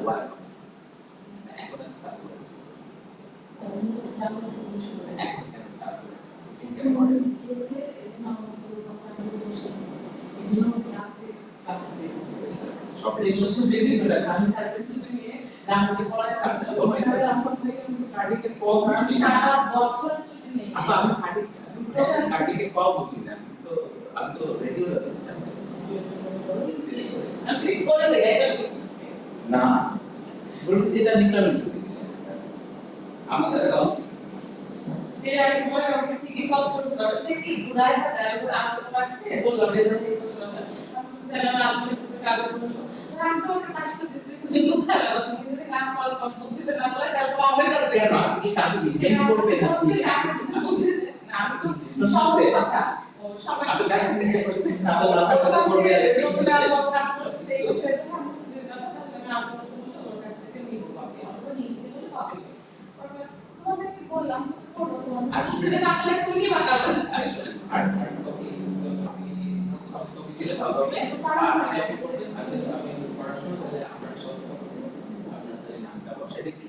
why এখন তারপর এখন তারপর কেন মডেল কেসে এই যে আমরা পুরো কথা বলছি এই জন্য ক্লাস সব এগুলো শুধু রেডি করে আমি তারপরে শুধু নিয়ে রামকে পড়াই সাথে ওই রাস্তা থেকে কিন্তু কার্ডিকের কম আমি সারা বছর ছুটি নেই আমি কার্ডিকের কম বুঝি না আমি তো রেডিও লাগছে আমি করে দেই এটা না বলতে যেটা নিকলা হয়েছে আমাদের সেটা আছে পরে আমাকে ঠিকই কল করতে পারবে সে কি ঘুরায় যায় আর রাখতে বললাম রেজাল্ট এই বছর আসা তাহলে আপনি কাগজ বলবো আমি তো ওকে কাজ করতেছি তুমি বুঝাবে তুমি যদি কাজ কল বুঝতে না বলে তাহলে তো আমার কাছে কেন আপনি কাজ চেঞ্জ করবেন আমি তো সব কথা ও সবাই আপনি কাজ নিচে করছেন না তো মাথা কথা করবে কাজ করতে এই বিষয়ে আমি বুঝতে দাদা তাহলে আমি আপনাকে বলবো ওর কাছ থেকে নিব আপনি অথবা নিতে বলে কপি তোমাকে কি বললাম তুমি করো তোমার আসলে না করলে তুমি বাঁকাবে আসলে হার্ড কপি আপনি সফট কপি দিলে ভালো হবে আর যখন করবেন তাহলে আমি পড়াশোনা তাহলে আপনার সফট কপি আপনার নামটা বসাই দিই